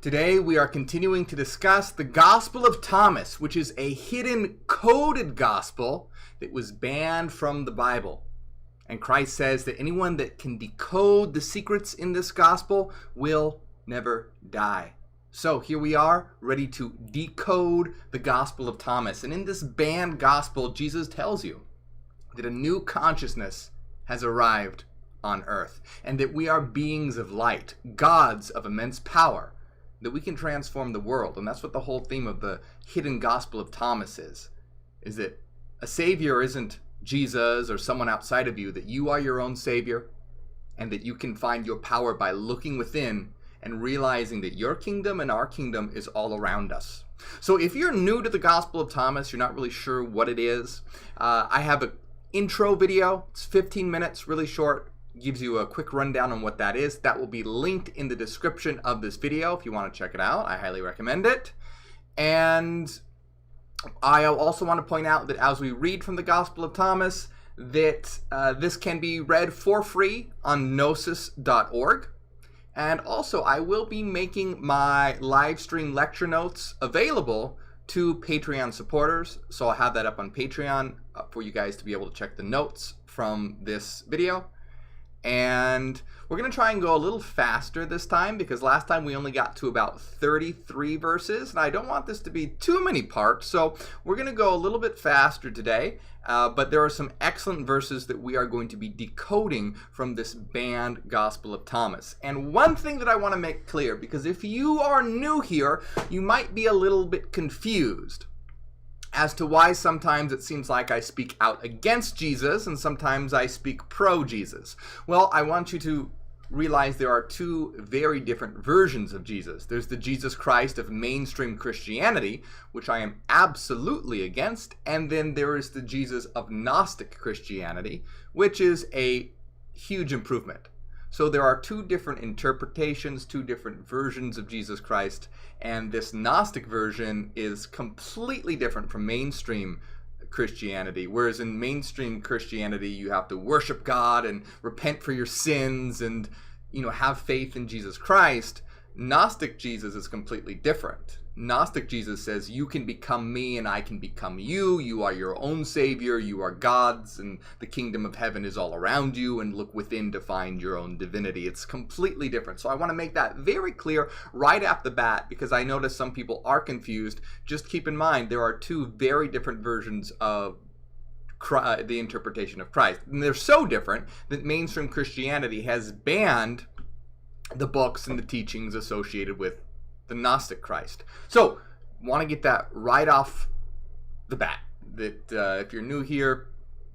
Today we are continuing to discuss the Gospel of Thomas, which is a hidden coded gospel that was banned from the Bible. And Christ says that anyone that can decode the secrets in this gospel will never die. So here we are, ready to decode the Gospel of Thomas. And in this banned gospel, Jesus tells you that a new consciousness has arrived on earth, and that we are beings of light, gods of immense power, that we can transform the world. And that's what the whole theme of the hidden Gospel of Thomas is that a savior isn't Jesus or someone outside of you, that you are your own savior, and that you can find your power by looking within and realizing that your kingdom and our kingdom is all around us. So if you're new to the Gospel of Thomas, you're not really sure what it is, I have an intro video. It's 15 minutes, really short. Gives you a quick rundown on what that is. That will be linked in the description of this video if you want to check it out. I highly recommend it. And I also want to point out that as we read from the Gospel of Thomas, that this can be read for free on gnosis.org. And also, I will be making my live stream lecture notes available to Patreon supporters. So I'll have that up on Patreon for you guys to be able to check the notes from this video. And we're going to try and go a little faster this time, because last time we only got to about 33 verses, and I don't want this to be too many parts, so we're going to go a little bit faster today, but there are some excellent verses that we are going to be decoding from this banned Gospel of Thomas. And one thing that I want to make clear, because if you are new here, you might be a little bit confused as to why sometimes it seems like I speak out against Jesus and sometimes I speak pro-Jesus. Well, I want you to realize there are two very different versions of Jesus. There's the Jesus Christ of mainstream Christianity, which I am absolutely against, and then there is the Jesus of Gnostic Christianity, which is a huge improvement. So there are two different interpretations, two different versions of Jesus Christ, and this Gnostic version is completely different from mainstream Christianity. Whereas in mainstream Christianity, you have to worship God and repent for your sins and, have faith in Jesus Christ. Gnostic Jesus is completely different. Gnostic Jesus says, you can become me and I can become you. You are your own savior. You are God's, and the kingdom of heaven is all around you, and look within to find your own divinity. It's completely different. So I want to make that very clear right off the bat, because I notice some people are confused. Just keep in mind, there are two very different versions of the interpretation of Christ. And they're so different that mainstream Christianity has banned the books and the teachings associated with the Gnostic Christ. So, want to get that right off the bat, that if you're new here,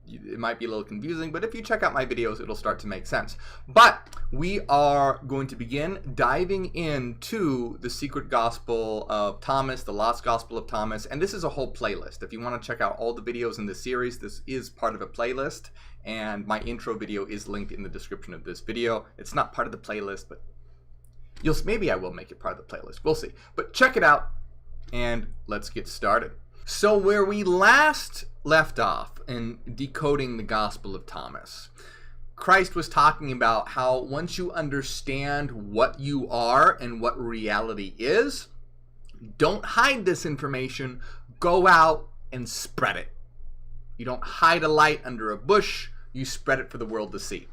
it might be a little confusing, but if you check out my videos, it'll start to make sense. But we are going to begin diving into the secret Gospel of Thomas, the Lost Gospel of Thomas, and this is a whole playlist. If you want to check out all the videos in this series, this is part of a playlist, and my intro video is linked in the description of this video. It's not part of the playlist, but maybe I will make it part of the playlist. We'll see. But check it out, and let's get started. So where we last left off in decoding the Gospel of Thomas, Christ was talking about how once you understand what you are and what reality is, don't hide this information. Go out and spread it. You don't hide a light under a bush. You spread it for the world to see.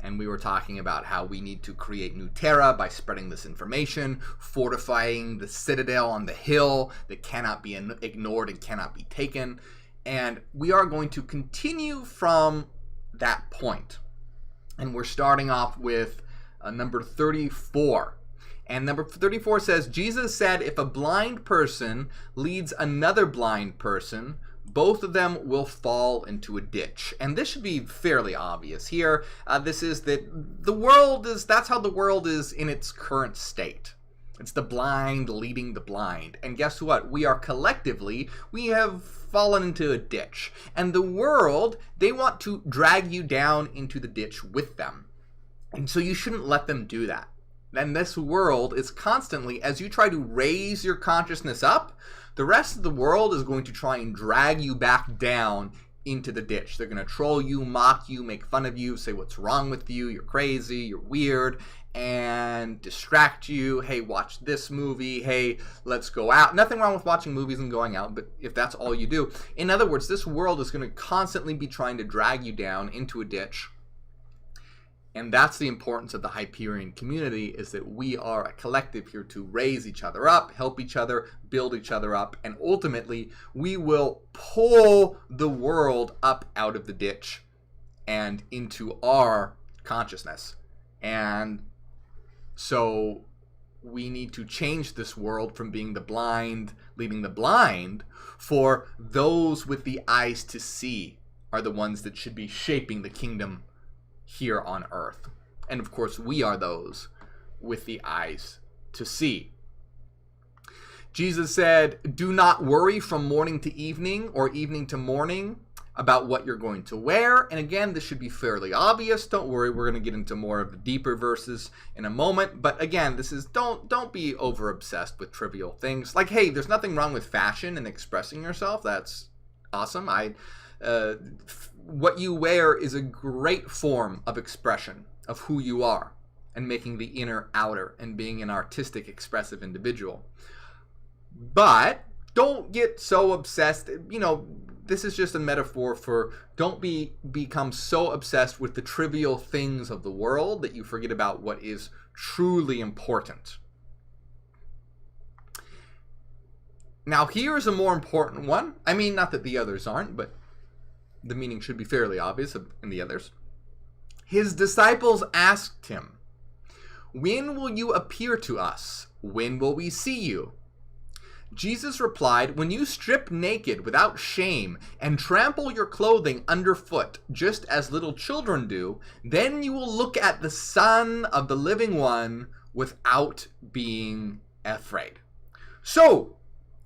And we were talking about how we need to create new terra by spreading this information, fortifying the citadel on the hill that cannot be ignored and cannot be taken. And we are going to continue from that point. And we're starting off with number 34. And number 34 says, Jesus said, if a blind person leads another blind person, both of them will fall into a ditch. And this should be fairly obvious here. This is that that's how the world is in its current state. It's the blind leading the blind. And guess what? We have fallen into a ditch. And the world, they want to drag you down into the ditch with them. And so you shouldn't let them do that. And this world is constantly, as you try to raise your consciousness up, the rest of the world is going to try and drag you back down into the ditch. They're going to troll you, mock you, make fun of you, say what's wrong with you, you're crazy, you're weird, and distract you. Hey, watch this movie. Hey, let's go out. Nothing wrong with watching movies and going out, but if that's all you do. In other words, this world is going to constantly be trying to drag you down into a ditch. And that's the importance of the Hyperion community, is that we are a collective here to raise each other up, help each other, build each other up, and ultimately we will pull the world up out of the ditch and into our consciousness. And so we need to change this world from being the blind leading the blind, for those with the eyes to see are the ones that should be shaping the kingdom here on earth. And of course, we are those with the eyes to see. Jesus said, do not worry from morning to evening or evening to morning about what you're going to wear. And again, this should be fairly obvious. Don't worry, we're going to get into more of the deeper verses in a moment. But again, this is don't be over obsessed with trivial things. Like, hey, there's nothing wrong with fashion and expressing yourself. That's awesome. What you wear is a great form of expression of who you are and making the inner outer and being an artistic, expressive individual. But don't get so obsessed. This is just a metaphor for don't become so obsessed with the trivial things of the world that you forget about what is truly important. Now, here's a more important one. I mean, not that the others aren't, but the meaning should be fairly obvious in the others. His disciples asked him, when will you appear to us? When will we see you? Jesus replied, when you strip naked without shame and trample your clothing underfoot, just as little children do, then you will look at the Son of the Living One without being afraid. So,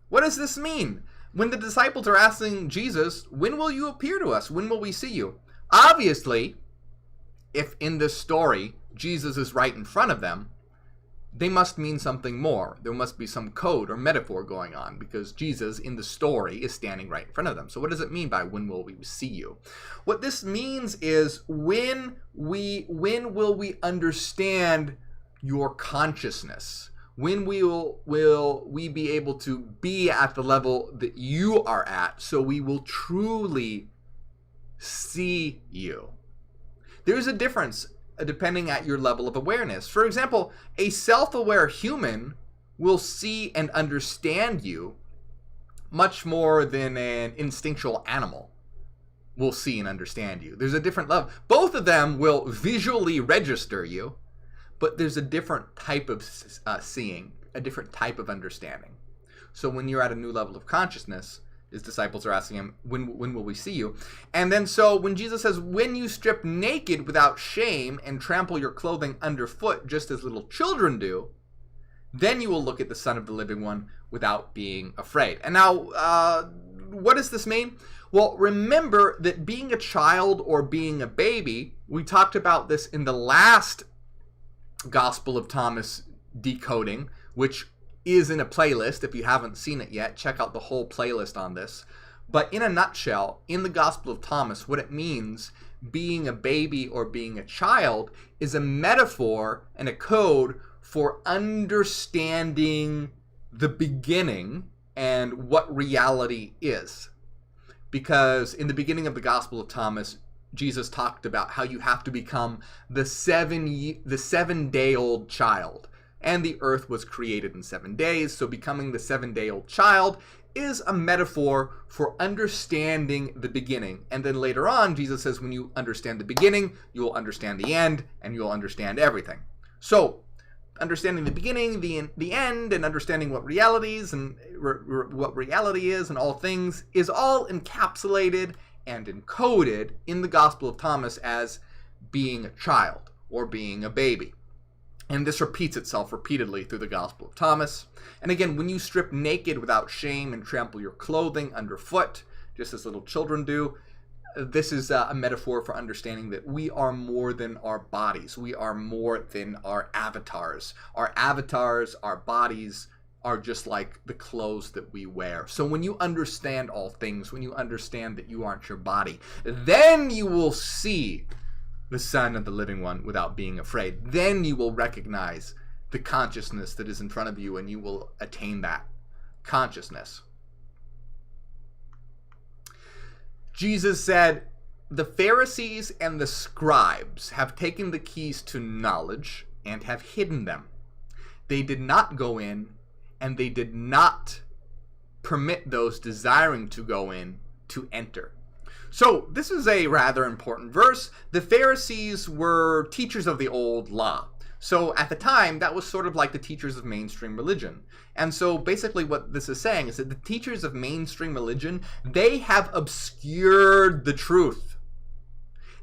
what does this mean? When the disciples are asking Jesus, when will you appear to us? When will we see you? Obviously, if in this story Jesus is right in front of them, they must mean something more. There must be some code or metaphor going on, because Jesus in the story is standing right in front of them. So what does it mean by when will we see you? What this means is when will we understand your consciousness? When will we be able to be at the level that you are at, so we will truly see you? There's a difference depending at your level of awareness. For example, a self-aware human will see and understand you much more than an instinctual animal will see and understand you. There's a different level. Both of them will visually register you, but there's a different type of seeing, a different type of understanding. So when you're at a new level of consciousness, his disciples are asking him, when will we see you? And then so when Jesus says, when you strip naked without shame and trample your clothing underfoot, just as little children do, then you will look at the Son of the Living One without being afraid. And now, what does this mean? Well, remember that being a child or being a baby, we talked about this in the last Gospel of Thomas decoding, which is in a playlist. If you haven't seen it yet, check out the whole playlist on this. But in a nutshell, in the Gospel of Thomas, what it means, being a baby or being a child, is a metaphor and a code for understanding the beginning and what reality is. Because in the beginning of the Gospel of Thomas, Jesus talked about how you have to become the 7-day-old child. And the earth was created in 7 days, so becoming the 7-day-old child is a metaphor for understanding the beginning. And then later on, Jesus says, when you understand the beginning, you'll understand the end, and you'll understand everything. So, understanding the beginning, the end, and understanding what realities and what reality is and all things is all encapsulated and encoded in the Gospel of Thomas as being a child or being a baby. And this repeats itself repeatedly through the Gospel of Thomas. And again, when you strip naked without shame and trample your clothing underfoot, just as little children do, this is a metaphor for understanding that we are more than our bodies. We are more than our avatars. Our avatars, our bodies, are just like the clothes that we wear. So when you understand all things, when you understand that you aren't your body, then you will see the Son of the living one without being afraid. Then you will recognize the consciousness that is in front of you, and you will attain that consciousness. Jesus said, the Pharisees and the scribes have taken the keys to knowledge and have hidden them. They did not go in, and they did not permit those desiring to go in to enter. So this is a rather important verse. The Pharisees were teachers of the old law. So at the time, that was sort of like the teachers of mainstream religion. And so basically what this is saying is that the teachers of mainstream religion, they have obscured the truth.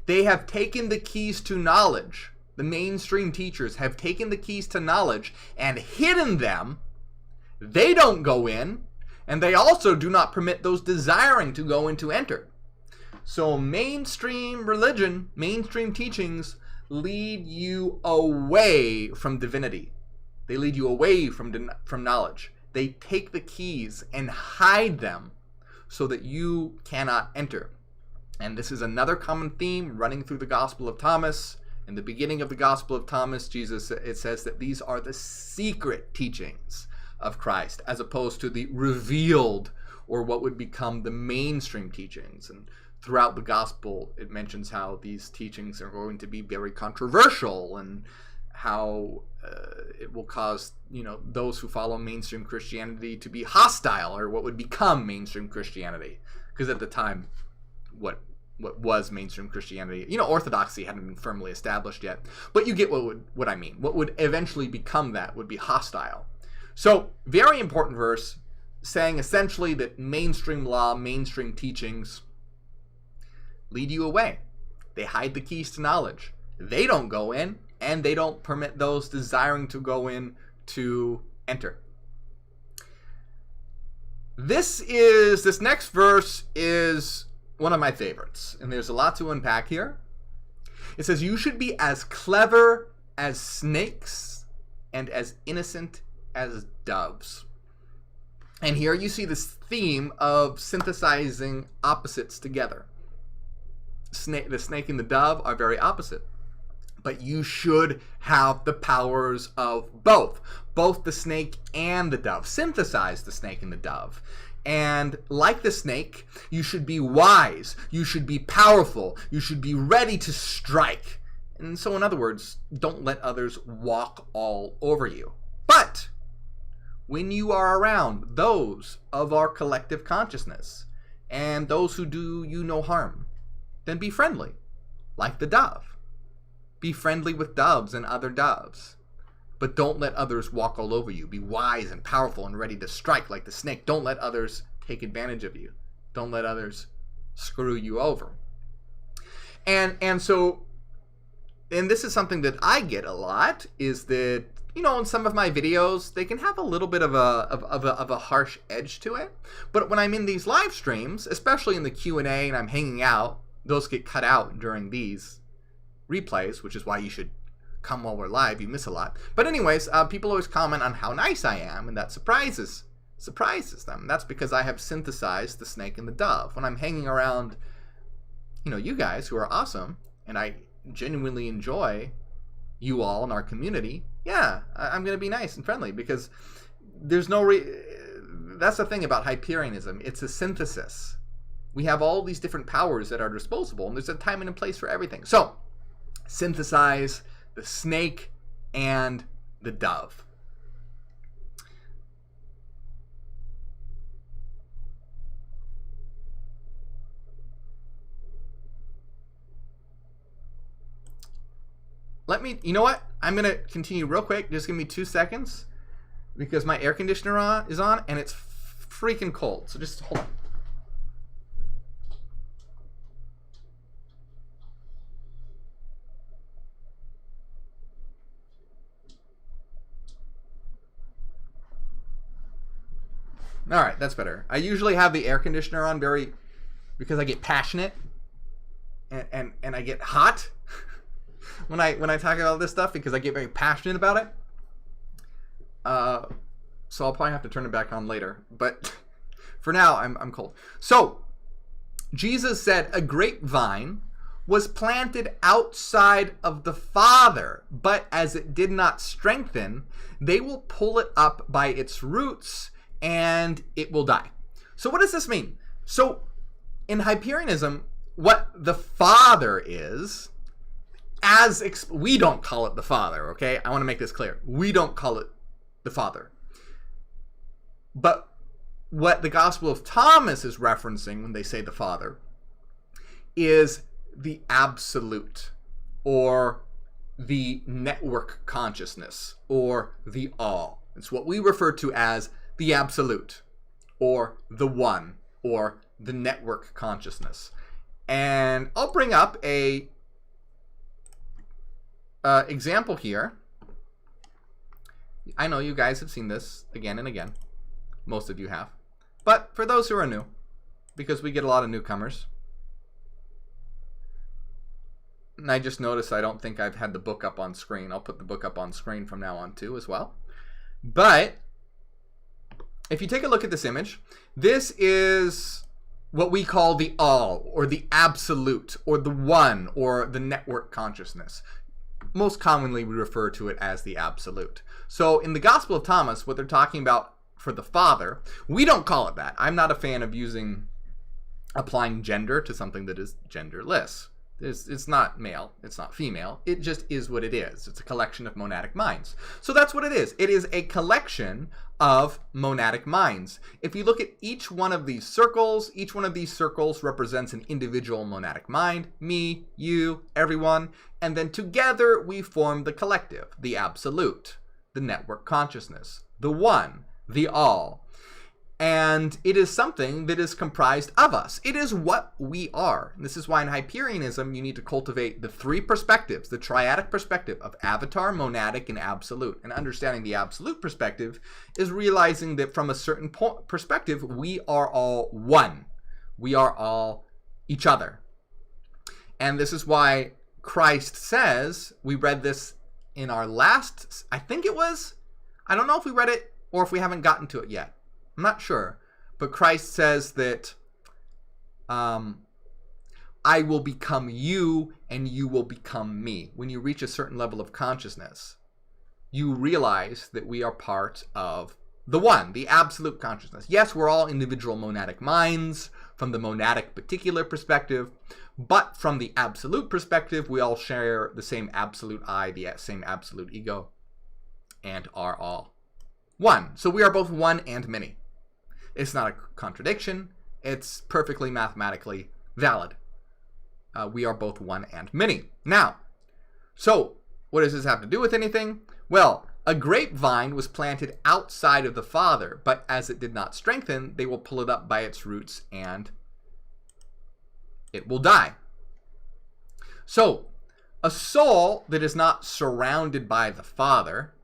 They have taken the keys to knowledge. The mainstream teachers have taken the keys to knowledge and hidden them. They don't go in, and they also do not permit those desiring to go in to enter. So mainstream religion, mainstream teachings lead you away from divinity. They lead you away from knowledge. They take the keys and hide them so that you cannot enter. And this is another common theme running through the Gospel of Thomas. In the beginning of the Gospel of Thomas, it says that these are the secret teachings of Christ, as opposed to the revealed, or what would become the mainstream teachings. And throughout the gospel, it mentions how these teachings are going to be very controversial, and how it will cause, those who follow mainstream Christianity to be hostile, or what would become mainstream Christianity. Because at the time, what was mainstream Christianity? Orthodoxy hadn't been firmly established yet. But you get what I mean. What would eventually become that would be hostile. So, very important verse, saying essentially that mainstream law, mainstream teachings lead you away. They hide the keys to knowledge. They don't go in, and they don't permit those desiring to go in to enter. This next verse is one of my favorites, and there's a lot to unpack here. It says, you should be as clever as snakes and as innocent as doves. And here you see this theme of synthesizing opposites together. The snake and the dove are very opposite, but you should have the powers of both the snake and the dove. Synthesize the snake and the dove. And like the snake, you should be wise, you should be powerful, you should be ready to strike. And so in other words, don't let others walk all over you. But when you are around those of our collective consciousness and those who do you no harm, then be friendly, like the dove. Be friendly with doves and other doves. But don't let others walk all over you. Be wise and powerful and ready to strike like the snake. Don't let others take advantage of you. Don't let others screw you over. And this is something that I get a lot, is that, in some of my videos, they can have a little bit of a harsh edge to it. But when I'm in these live streams, especially in the Q&A and I'm hanging out, those get cut out during these replays, which is why you should come while we're live. You miss a lot. But anyways, people always comment on how nice I am, and that surprises them. That's because I have synthesized the snake and the dove. When I'm hanging around, you guys who are awesome, and I genuinely enjoy you all in our community, yeah, I'm going to be nice and friendly, because there's that's the thing about Hyperianism. It's a synthesis. We have all these different powers at our disposal, and there's a time and a place for everything. So, synthesize the snake and the dove. You know what? I'm going to continue real quick. Just give me 2 seconds, because my air conditioner is on and it's freaking cold. So just hold on. All right, that's better. I usually have the air conditioner on because I get passionate and I get hot when I talk about this stuff, because I get very passionate about it. So I'll probably have to turn it back on later. But for now, I'm cold. So Jesus said, a grapevine was planted outside of the Father, but as it did not strengthen, they will pull it up by its roots and it will die. So what does this mean? So in Hyperianism, what the Father is, we don't call it the Father, okay? I want to make this clear. We don't call it the Father. But what the Gospel of Thomas is referencing when they say the Father is the absolute, or the network consciousness, or the all. It's what we refer to as the absolute, or the one, or the network consciousness. And I'll bring up a example here. I know you guys have seen this again and again. Most of you have. But for those who are new, because we get a lot of newcomers, and I just noticed I don't think I've had the book up on screen. I'll put the book up on screen from now on too as well. But if you take a look at this image, this is what we call the all, or the absolute, or the one, or the network consciousness. Most commonly we refer to it as the absolute. So in the Gospel of Thomas, what they're talking about for the Father, we don't call it that. I'm not a fan of applying gender to something that is genderless. It's not male, it's not female, it just is what it is. It's a collection of monadic minds. So that's what it is. It is a collection of monadic minds. If you look at each one of these circles represents an individual monadic mind, me, you, everyone, and then together we form the collective, the absolute, the network consciousness, the one, the all. And it is something that is comprised of us. It is what we are. And this is why in Hyperianism you need to cultivate the three perspectives, the triadic perspective of avatar, monadic, and absolute. And understanding the absolute perspective is realizing that from a certain perspective, we are all one. We are all each other. And this is why Christ says, we read this in our last, I think it was, I don't know if we read it or if we haven't gotten to it yet. I'm not sure, but Christ says that I will become you and you will become me. When you reach a certain level of consciousness, you realize that we are part of the one, the absolute consciousness. Yes, we're all individual monadic minds from the monadic particular perspective, but from the absolute perspective, we all share the same absolute I, the same absolute ego, and are all one. So we are both one and many. It's not a contradiction. It's perfectly mathematically valid. We are both one and many. Now, so what does this have to do with anything? Well, a grapevine was planted outside of the Father, but as it did not strengthen, they will pull it up by its roots and it will die. So, a soul that is not surrounded by the Father,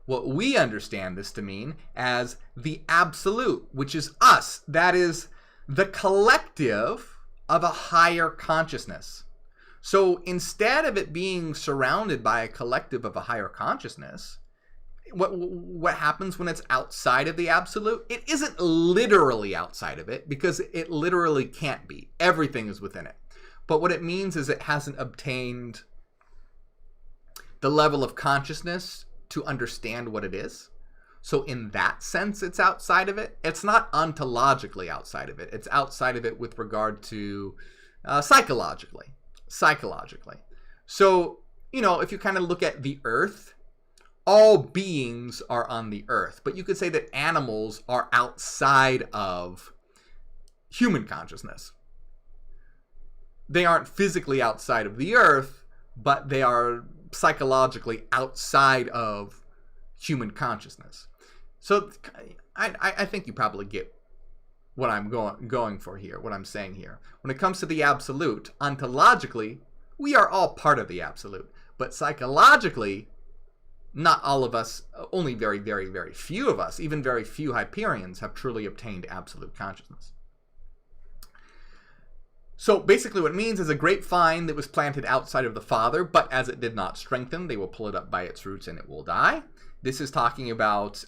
what we understand this to mean as the absolute, which is us. That is the collective of a higher consciousness. So instead of it being surrounded by a collective of a higher consciousness, what happens when it's outside of the absolute? It isn't literally outside of it, because it literally can't be. Everything is within it. But what it means is it hasn't obtained the level of consciousness to understand what it is. So in that sense, it's outside of it. It's not ontologically outside of it. It's outside of it with regard to psychologically. So, if you kind of look at the earth, all beings are on the earth. But you could say that animals are outside of human consciousness. They aren't physically outside of the earth, but they are psychologically outside of human consciousness. So I think you probably get what I'm going for here, what I'm saying here. When it comes to the absolute, ontologically, we are all part of the absolute. But psychologically, not all of us, only very, very, very few of us, even very few Hyperions, have truly obtained absolute consciousness. So basically what it means is a grapevine that was planted outside of the Father, but as it did not strengthen, they will pull it up by its roots and it will die. This is talking about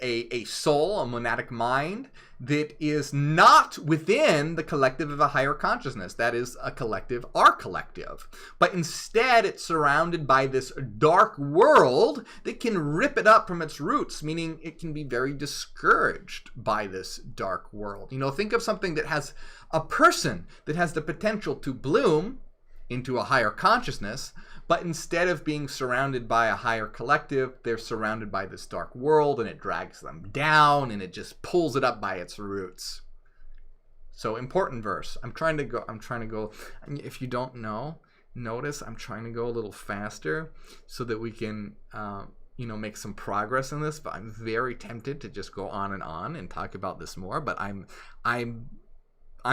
a soul, a monadic mind, that is not within the collective of a higher consciousness. That is a collective, our collective. But instead, it's surrounded by this dark world that can rip it up from its roots, meaning it can be very discouraged by this dark world. Think of something that has a person that has the potential to bloom into a higher consciousness, but instead of being surrounded by a higher collective, they're surrounded by this dark world, and it drags them down, and it just pulls it up by its roots. So, important verse. I'm trying to go, if you don't notice, I'm trying to go a little faster so that we can, make some progress in this, but I'm very tempted to just go on and talk about this more, but I'm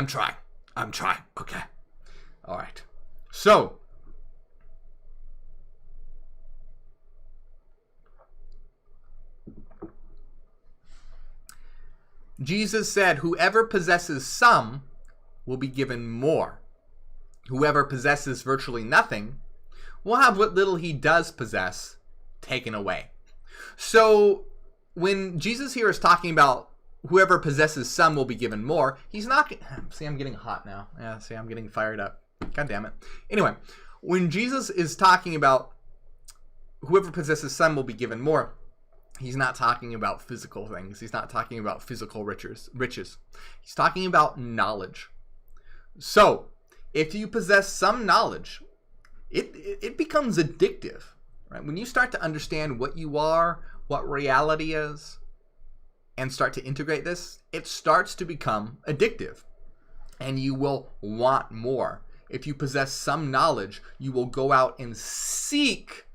trying. Okay. All right. So, Jesus said, whoever possesses some will be given more. Whoever possesses virtually nothing will have what little he does possess taken away. So when Jesus here is talking about whoever possesses some will be given more, he's not... See, I'm getting hot now. Yeah, see, I'm getting fired up. God damn it. Anyway, when Jesus is talking about whoever possesses some will be given more, he's not talking about physical things. He's not talking about physical riches. He's talking about knowledge. So, if you possess some knowledge, it becomes addictive. Right? When you start to understand what you are, what reality is, and start to integrate this, it starts to become addictive. And you will want more. If you possess some knowledge, you will go out and seek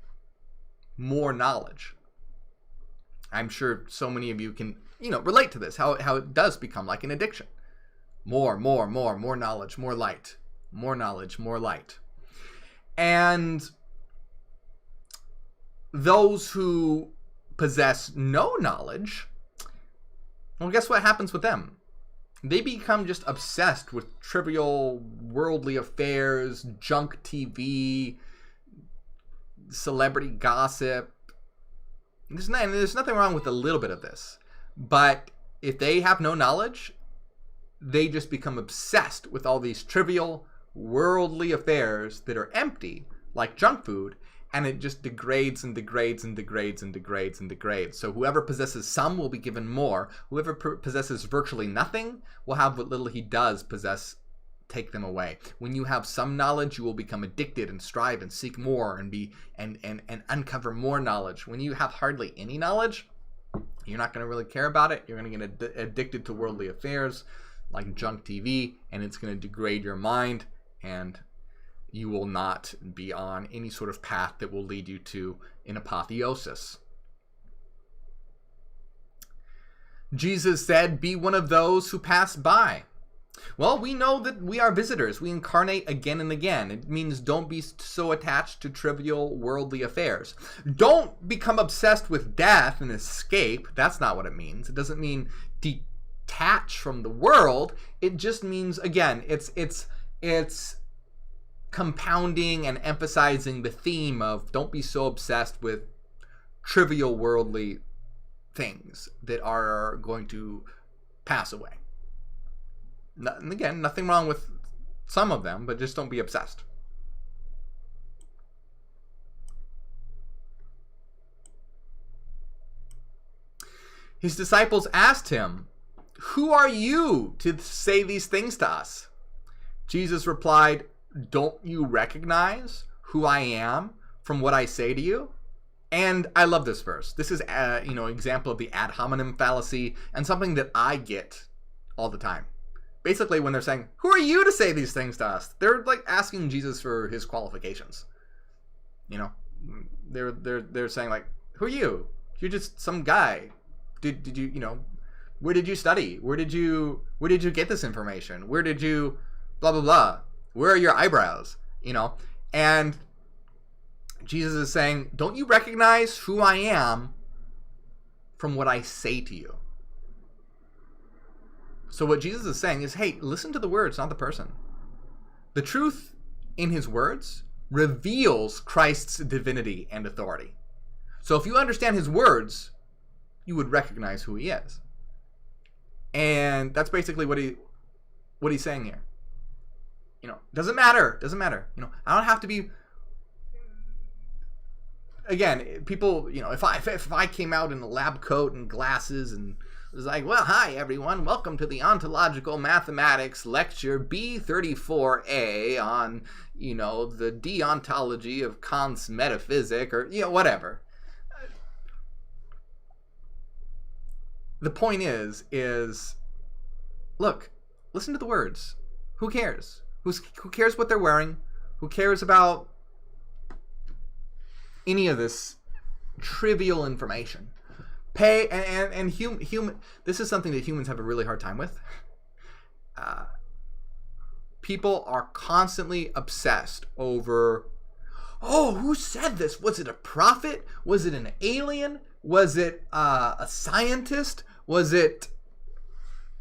more knowledge. I'm sure so many of you can, relate to this, how it does become like an addiction. More knowledge, more light. More knowledge, more light. And those who possess no knowledge, well, guess what happens with them? They become just obsessed with trivial worldly affairs, junk TV, celebrity gossip. There's nothing wrong with a little bit of this. But if they have no knowledge, they just become obsessed with all these trivial worldly affairs that are empty, like junk food, and it just degrades and degrades and degrades and degrades and degrades. So whoever possesses some will be given more. Whoever possesses virtually nothing will have what little he does possess take them away. When you have some knowledge, you will become addicted and strive and seek more and uncover more knowledge. When you have hardly any knowledge, you're not going to really care about it. You're going to get addicted to worldly affairs like junk TV, and it's going to degrade your mind, and you will not be on any sort of path that will lead you to an apotheosis. Jesus said, "Be one of those who pass by." Well, we know that we are visitors. We incarnate again and again. It means don't be so attached to trivial worldly affairs. Don't become obsessed with death and escape. That's not what it means. It doesn't mean detach from the world. It just means, again, it's compounding and emphasizing the theme of don't be so obsessed with trivial worldly things that are going to pass away. And again, nothing wrong with some of them, but just don't be obsessed. His disciples asked him, "Who are you to say these things to us?" Jesus replied, "Don't you recognize who I am from what I say to you?" And I love this verse. This is an example of the ad hominem fallacy, and something that I get all the time. Basically, when they're saying, "Who are you to say these things to us?" They're like asking Jesus for his qualifications. They're saying like, "Who are you? You're just some guy. Did you where did you study? Where did you get this information? Where did you blah blah blah? Where are your eyebrows?" And Jesus is saying, "Don't you recognize who I am from what I say to you?" So what Jesus is saying is, hey, listen to the words, not the person. The truth in his words reveals Christ's divinity and authority. So if you understand his words, you would recognize who he is. And that's basically what he's saying here. Doesn't matter. I don't have to be. Again, people, if I came out in a lab coat and glasses and was like, well, hi everyone, welcome to the Ontological Mathematics lecture B34A on, the deontology of Kant's metaphysic, or whatever. The point is look, listen to the words. Who cares? Who cares what they're wearing? Who cares about any of this trivial information? Human. This is something that humans have a really hard time with. People are constantly obsessed over, who said this? Was it a prophet? Was it an alien? Was it a scientist? Was it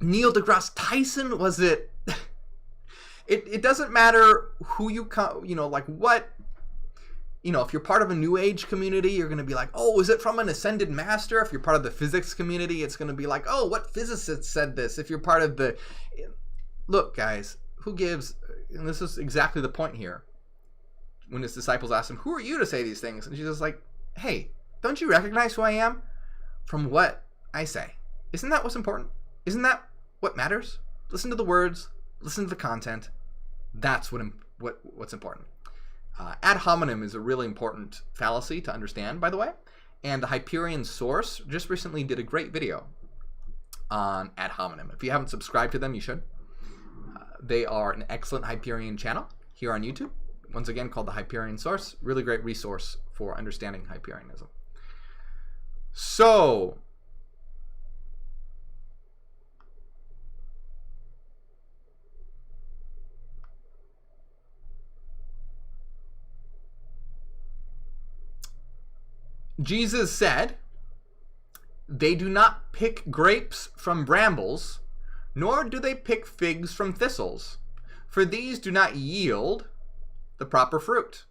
Neil deGrasse Tyson? Was it? It doesn't matter who you come. Like what. If you're part of a New Age community, you're going to be like, is it from an ascended master? If you're part of the physics community, it's going to be like, what physicist said this? If you're part of the... Look, guys, who gives... And this is exactly the point here. When his disciples asked him, who are you to say these things? And Jesus like, hey, don't you recognize who I am from what I say? Isn't that what's important? Isn't that what matters? Listen to the words. Listen to the content. That's what's important. Ad hominem is a really important fallacy to understand, by the way. And the Hyperion Source just recently did a great video on ad hominem. If you haven't subscribed to them, you should. They are an excellent Hyperion channel here on YouTube. Once again, called the Hyperion Source. Really great resource for understanding Hyperionism. So, Jesus said, they do not pick grapes from brambles, nor do they pick figs from thistles, for these do not yield the proper fruit.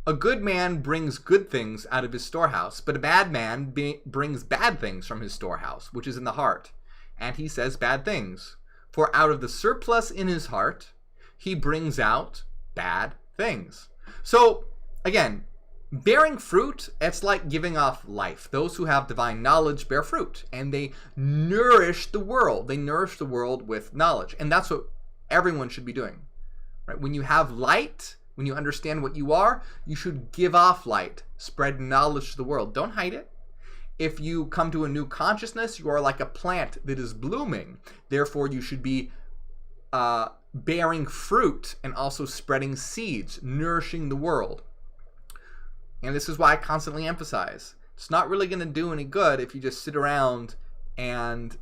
A good man brings good things out of his storehouse, but a bad man brings bad things from his storehouse, which is in the heart. And he says bad things. For out of the surplus in his heart, he brings out bad things. So, again, bearing fruit, it's like giving off life. Those who have divine knowledge bear fruit, and they nourish the world. They nourish the world with knowledge. And that's what everyone should be doing. Right? When you have light, when you understand what you are, you should give off light, spread knowledge to the world. Don't hide it. If you come to a new consciousness, you are like a plant that is blooming. Therefore, you should be bearing fruit and also spreading seeds, nourishing the world. And this is why I constantly emphasize, it's not really going to do any good if you just sit around and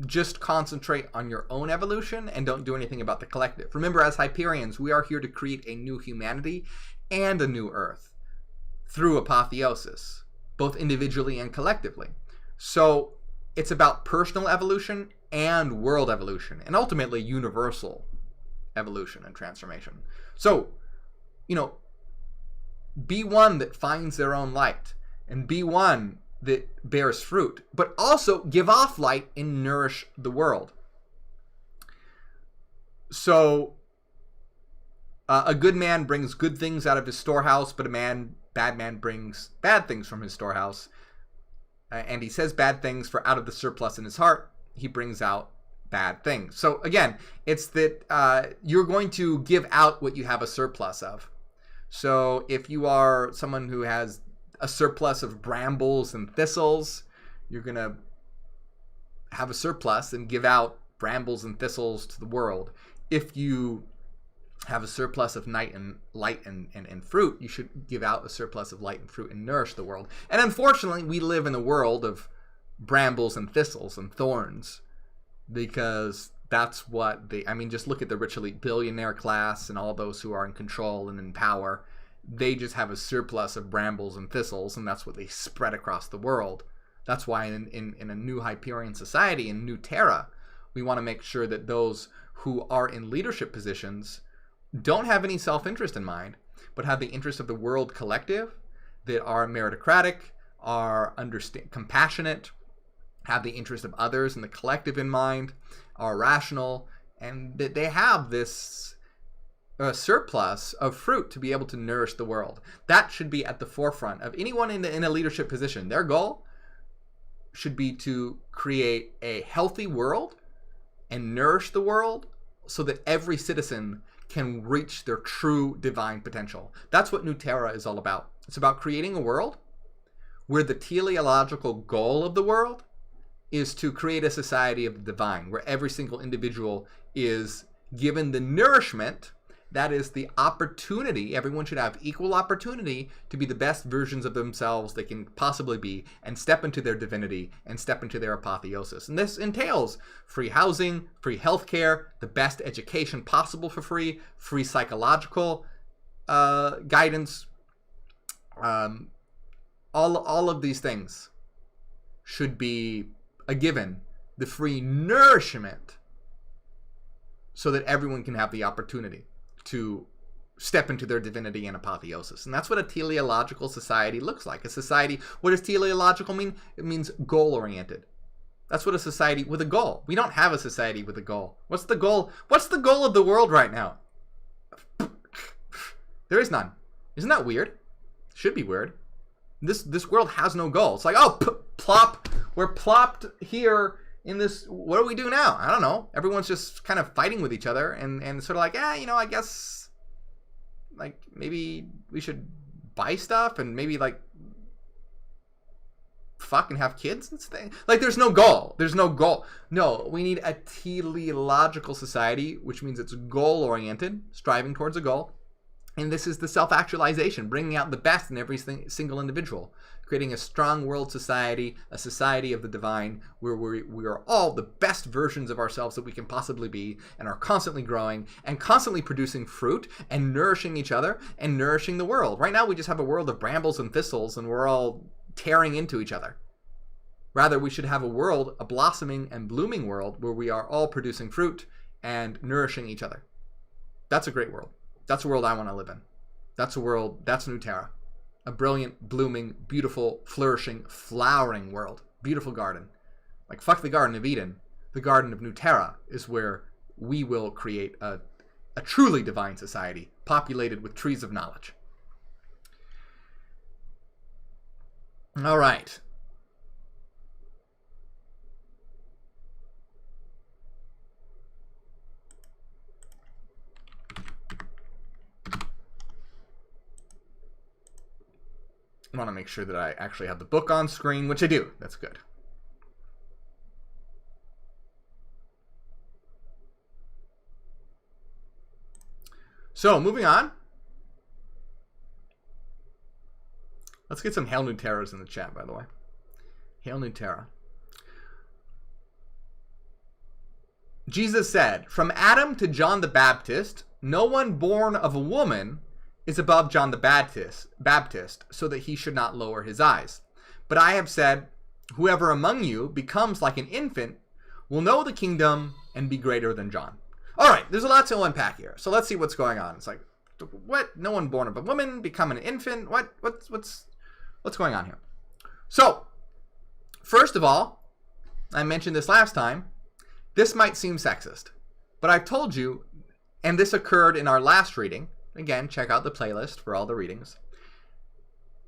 just concentrate on your own evolution and don't do anything about the collective. Remember, as Hyperions, we are here to create a new humanity and a new Earth through apotheosis, both individually and collectively. So it's about personal evolution and world evolution, and ultimately universal evolution and transformation. So, be one that finds their own light, and be one that bears fruit, but also give off light and nourish the world. So, a good man brings good things out of his storehouse, but bad man brings bad things from his storehouse. And he says bad things, for out of the surplus in his heart, he brings out bad things. So again, it's that you're going to give out what you have a surplus of. So if you are someone who has a surplus of brambles and thistles, you're going to have a surplus and give out brambles and thistles to the world. If you have a surplus of light and fruit, you should give out a surplus of light and fruit and nourish the world. And unfortunately, we live in a world of brambles and thistles and thorns, because that's what just look at the rich elite billionaire class and all those who are in control and in power. They just have a surplus of brambles and thistles, and that's what they spread across the world. That's why in a new Hyperion society, in New Terra, we want to make sure that those who are in leadership positions don't have any self-interest in mind, but have the interest of the world collective, that are meritocratic, are compassionate, have the interest of others and the collective in mind, are rational, and that they have this surplus of fruit to be able to nourish the world. That should be at the forefront of anyone in a leadership position. Their goal should be to create a healthy world and nourish the world so that every citizen can reach their true divine potential. That's what New Terra is all about. It's about creating a world where the teleological goal of the world is to create a society of the divine, where every single individual is given the nourishment, that is the opportunity. Everyone should have equal opportunity to be the best versions of themselves they can possibly be and step into their divinity and step into their apotheosis. And this entails free housing, free healthcare, the best education possible for free, free psychological guidance. All of these things should be a given. The free nourishment so that everyone can have the opportunity to step into their divinity and apotheosis. And that's what a teleological society looks like. A society, what does teleological mean? It means goal-oriented. That's what a society with a goal. We don't have a society with a goal. What's the goal? What's the goal of the world right now? There is none. Isn't that weird? Should be weird. This world has no goal. It's like, oh, plop. We're plopped here in this. What do we do now? I don't know. Everyone's just kind of fighting with each other and sort of like, I guess like maybe we should buy stuff and maybe like fuck and have kids and stuff. Like there's no goal. There's no goal. No, we need a teleological society, which means it's goal oriented, striving towards a goal. And this is the self-actualization, bringing out the best in every single individual, creating a strong world society, a society of the divine, where we are all the best versions of ourselves that we can possibly be, and are constantly growing and constantly producing fruit and nourishing each other and nourishing the world. Right now we just have a world of brambles and thistles and we're all tearing into each other. Rather, we should have a world, a blossoming and blooming world, where we are all producing fruit and nourishing each other. That's a great world. That's a world I want to live in. That's a world, that's New Terra. A brilliant, blooming, beautiful, flourishing, flowering world. Beautiful garden. Like, fuck the Garden of Eden. The Garden of New Terra is where we will create a truly divine society, populated with trees of knowledge. All right. I want to make sure that I actually have the book on screen, which I do. That's good. So, moving on. Let's get some Hail New Terras in the chat, by the way. Hail New Terra. Jesus said, "From Adam to John the Baptist, no one born of a woman is above John the Baptist, so that he should not lower his eyes. But I have said, whoever among you becomes like an infant will know the kingdom and be greater than John." All right, there's a lot to unpack here. So let's see what's going on. It's like, what? No one born of a woman become an infant? What's going on here? So, first of all, I mentioned this last time. This might seem sexist, but I've told you, and this occurred in our last reading. Again, check out the playlist for all the readings.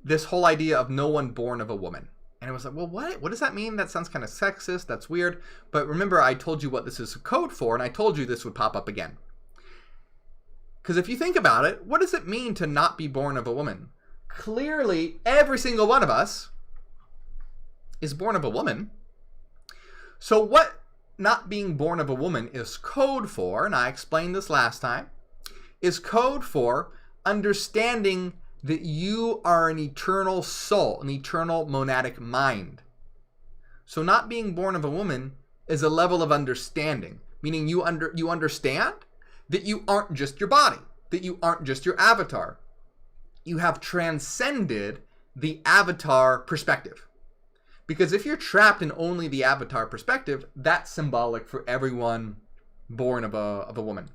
This whole idea of no one born of a woman. And it was like, well, what? What does that mean? That sounds kind of sexist. That's weird. But remember, I told you what this is a code for, and I told you this would pop up again. Because if you think about it, what does it mean to not be born of a woman? Clearly, every single one of us is born of a woman. So what not being born of a woman is code for, and I explained this last time, is code for understanding that you are an eternal soul, an eternal monadic mind. So not being born of a woman is a level of understanding, meaning you understand that you aren't just your body, that you aren't just your avatar. You have transcended the avatar perspective. Because if you're trapped in only the avatar perspective, that's symbolic for everyone born of a woman.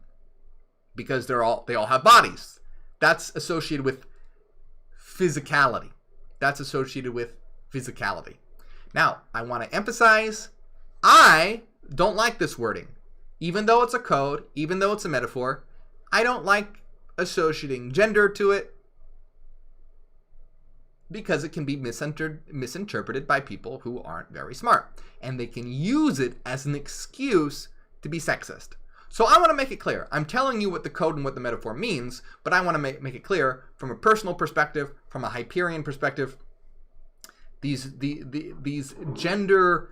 Because they all have bodies. That's associated with physicality. That's associated with physicality. Now, I want to emphasize, I don't like this wording. Even though it's a code, even though it's a metaphor, I don't like associating gender to it because it can be misinterpreted by people who aren't very smart. And they can use it as an excuse to be sexist. So I want to make it clear. I'm telling you what the code and what the metaphor means, but I want to make it clear from a personal perspective, from a Hyperion perspective. These gender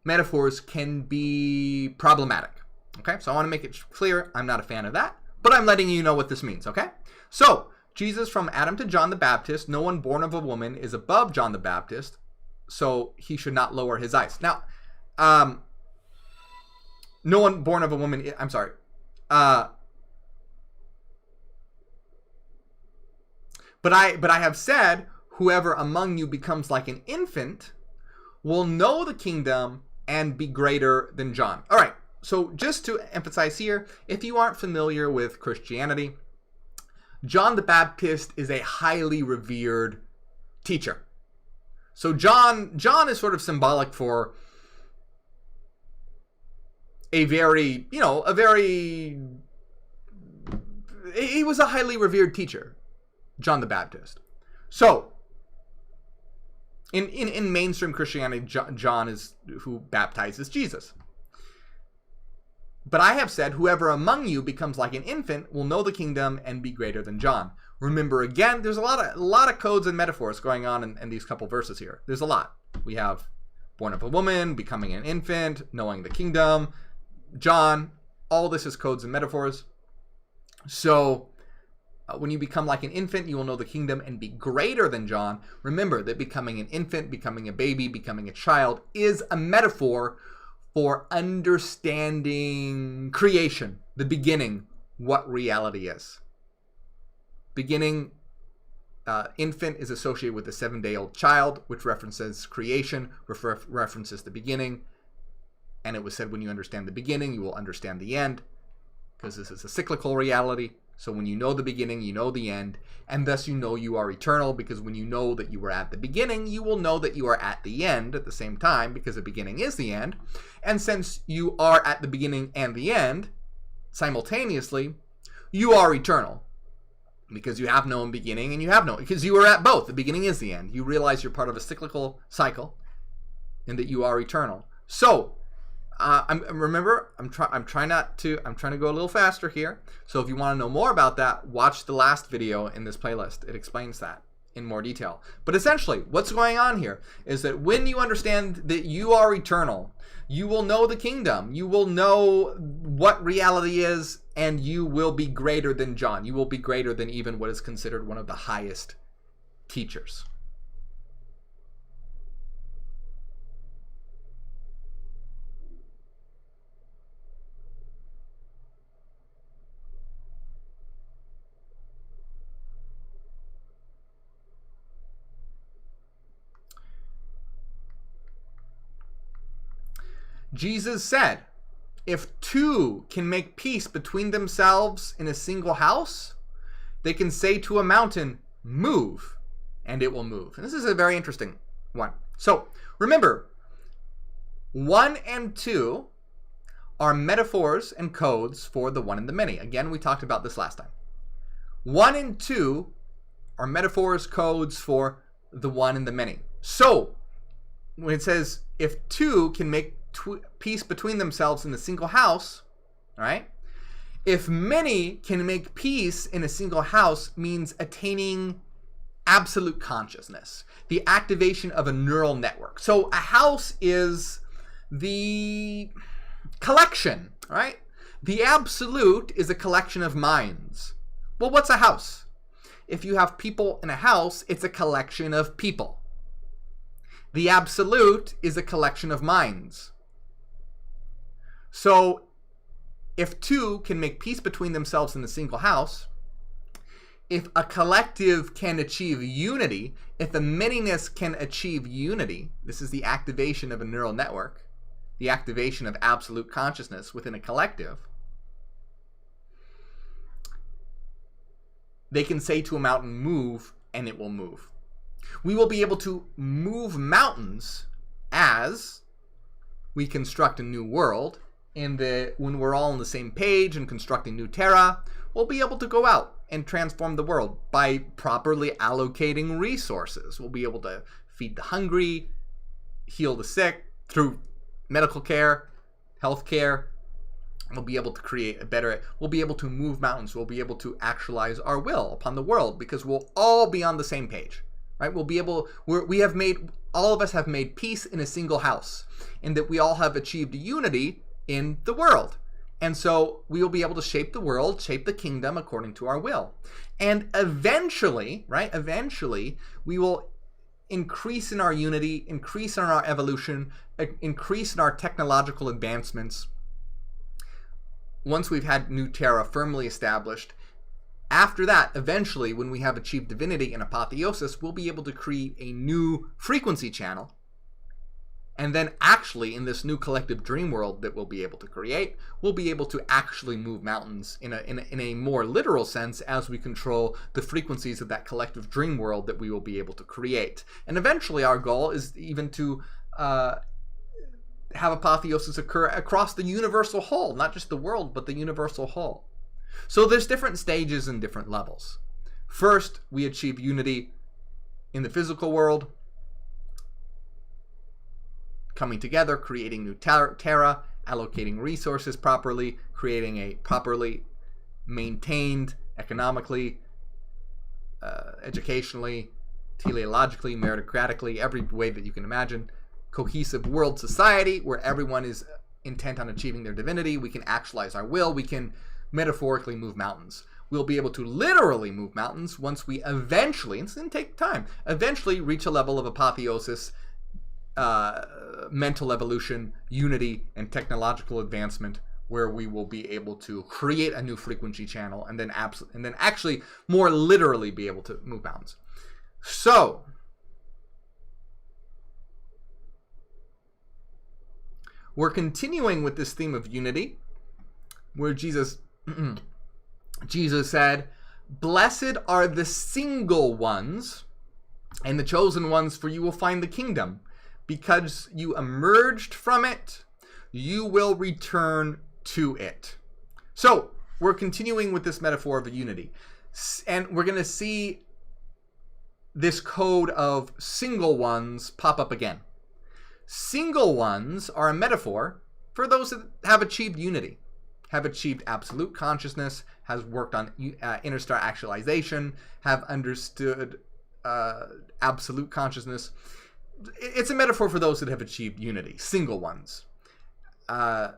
metaphors can be problematic. Okay, so I want to make it clear I'm not a fan of that, but I'm letting you know what this means. Okay, so Jesus, from Adam to John the Baptist, no one born of a woman is above John the Baptist, so he should not lower his eyes. Now, no one born of a woman, I'm sorry. But I have said, whoever among you becomes like an infant will know the kingdom and be greater than John. All right, so just to emphasize here, if you aren't familiar with Christianity, John the Baptist is a highly revered teacher. So John is sort of symbolic for he was a highly revered teacher, John the Baptist. So, in mainstream Christianity, John is who baptizes Jesus. But I have said, whoever among you becomes like an infant will know the kingdom and be greater than John. Remember, again, there's a lot of codes and metaphors going on in these couple verses here. There's a lot. We have born of a woman, becoming an infant, knowing the kingdom, John. All this is codes and metaphors. So, when you become like an infant, you will know the kingdom and be greater than John. Remember that becoming an infant, becoming a baby, becoming a child is a metaphor for understanding creation, the beginning, what reality is. Beginning, infant is associated with the 7-day-old child, which references creation, references the beginning. And it was said, when you understand the beginning, you will understand the end, because this is a cyclical reality. So when you know the beginning, you know the end, and thus you know you are eternal, because when you know that you were at the beginning, you will know that you are at the end at the same time, because the beginning is the end. And since you are at the beginning and the end simultaneously, you are eternal, because you have no beginning and you have no, because you are at both. The beginning is the end. You realize you're part of a cyclical cycle and that you are eternal. So I'm trying to go a little faster here. So if you want to know more about that, watch the last video in this playlist. It explains that in more detail. But essentially, what's going on here is that when you understand that you are eternal, you will know the kingdom. You will know what reality is, and you will be greater than John. You will be greater than even what is considered one of the highest teachers. Jesus said, if two can make peace between themselves in a single house, they can say to a mountain, move, and it will move. And this is a very interesting one. So remember, 1 and 2 are metaphors and codes for the one and the many. Again, we talked about this last time. 1 and 2 are metaphors, codes for the one and the many. So when it says, if two can make peace between themselves in a single house, all right? If many can make peace in a single house means attaining absolute consciousness, the activation of a neural network. So a house is the collection, right? The absolute is a collection of minds. Well, what's a house? If you have people in a house, it's a collection of people. The absolute is a collection of minds. So, if two can make peace between themselves in a single house, if a collective can achieve unity, if the manyness can achieve unity, this is the activation of a neural network, the activation of absolute consciousness within a collective, they can say to a mountain, move, and it will move. We will be able to move mountains as we construct a new world. When we're all on the same page and constructing new terra, we'll be able to go out and transform the world by properly allocating resources. We'll be able to feed the hungry, heal the sick through medical care, health care. We'll be able to create we'll be able to move mountains. We'll be able to actualize our will upon the world because we'll all be on the same page, right? All of us have made peace in a single house, and that we all have achieved unity in the world. And so we will be able to shape the world, shape the kingdom according to our will. And eventually, we will increase in our unity, increase in our evolution, increase in our technological advancements. Once we've had new terra firmly established, after that, eventually, when we have achieved divinity and apotheosis, we'll be able to create a new frequency channel. And then actually, in this new collective dream world that we'll be able to create, we'll be able to actually move mountains in a more literal sense as we control the frequencies of that collective dream world that we will be able to create. And eventually, our goal is even to have apotheosis occur across the universal whole, not just the world, but the universal whole. So there's different stages and different levels. First, we achieve unity in the physical world, coming together, creating new terra, allocating resources properly, creating a properly maintained economically, educationally, teleologically, meritocratically, every way that you can imagine, cohesive world society where everyone is intent on achieving their divinity. We can actualize our will. We can metaphorically move mountains. We'll be able to literally move mountains once we eventually, and it's going to take time, eventually reach a level of apotheosis, mental evolution, unity, and technological advancement, where we will be able to create a new frequency channel and then actually more literally be able to move mountains. So, we're continuing with this theme of unity, where Jesus said, "Blessed are the single ones and the chosen ones, for you will find the kingdom. Because you emerged from it, you will return to it." So we're continuing with this metaphor of unity. And we're going to see this code of single ones pop up again. Single ones are a metaphor for those that have achieved unity, have achieved absolute consciousness, has worked on interstar actualization, have understood absolute consciousness. It's a metaphor for those that have achieved unity, single ones. And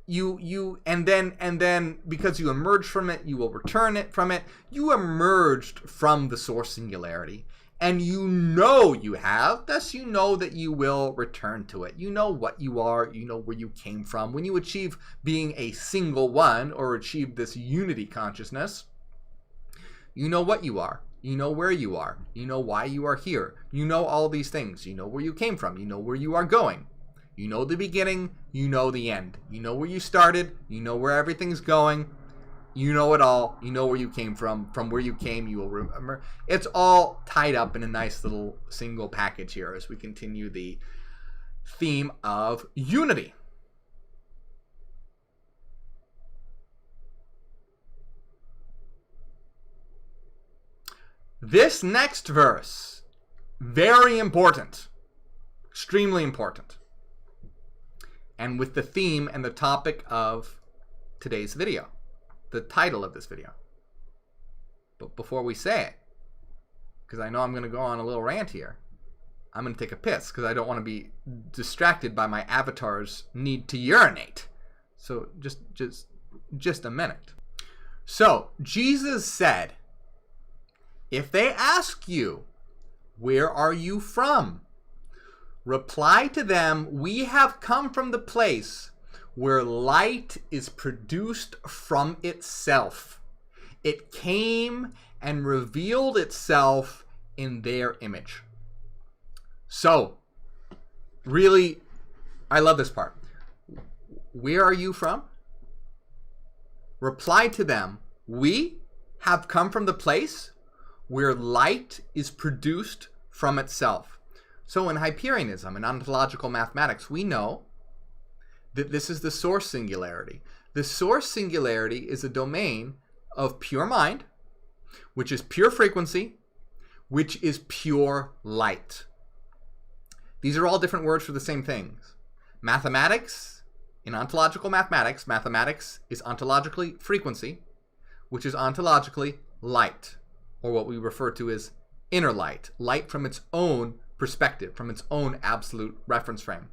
then because you emerged from it, you will return from it. You emerged from the source singularity, and you know you have, thus you know that you will return to it. You know what you are, you know where you came from. When you achieve being a single one, or achieve this unity consciousness, you know what you are. You know where you are. You know why you are here. You know all these things. You know where you came from. You know where you are going. You know the beginning. You know the end. You know where you started. You know where everything's going. You know it all. You know where you came from. From where you came, you will remember. It's all tied up in a nice little single package here as we continue the theme of unity. This next verse, very important, extremely important, and with the theme and the topic of today's video, the title of this video. But before we say it, because I know I'm going to go on a little rant here, I'm going to take a piss because I don't want to be distracted by my avatar's need to urinate. So just a minute. So Jesus said, "If they ask you, 'Where are you from?' reply to them, 'We have come from the place where light is produced from itself. It came and revealed itself in their image.'" So, really, I love this part. Where are you from? Reply to them, "We have come from the place where light is produced from itself. So in Hyperianism, in ontological mathematics, we know that this is the source singularity. The source singularity is a domain of pure mind, which is pure frequency, which is pure light. These are all different words for the same things. Mathematics, in ontological mathematics, mathematics is ontologically frequency, which is ontologically light, or what we refer to as inner light, light from its own perspective, from its own absolute reference frame.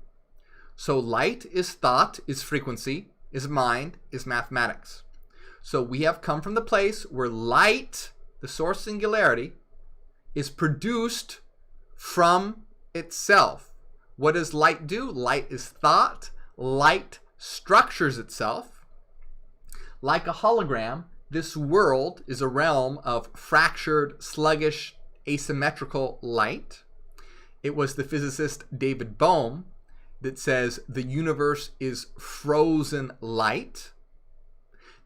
So light is thought, is frequency, is mind, is mathematics. So we have come from the place where light, the source singularity, is produced from itself. What does light do? Light is thought. Light structures itself. Like a hologram, this world is a realm of fractured, sluggish, asymmetrical light. It was the physicist David Bohm that says the universe is frozen light.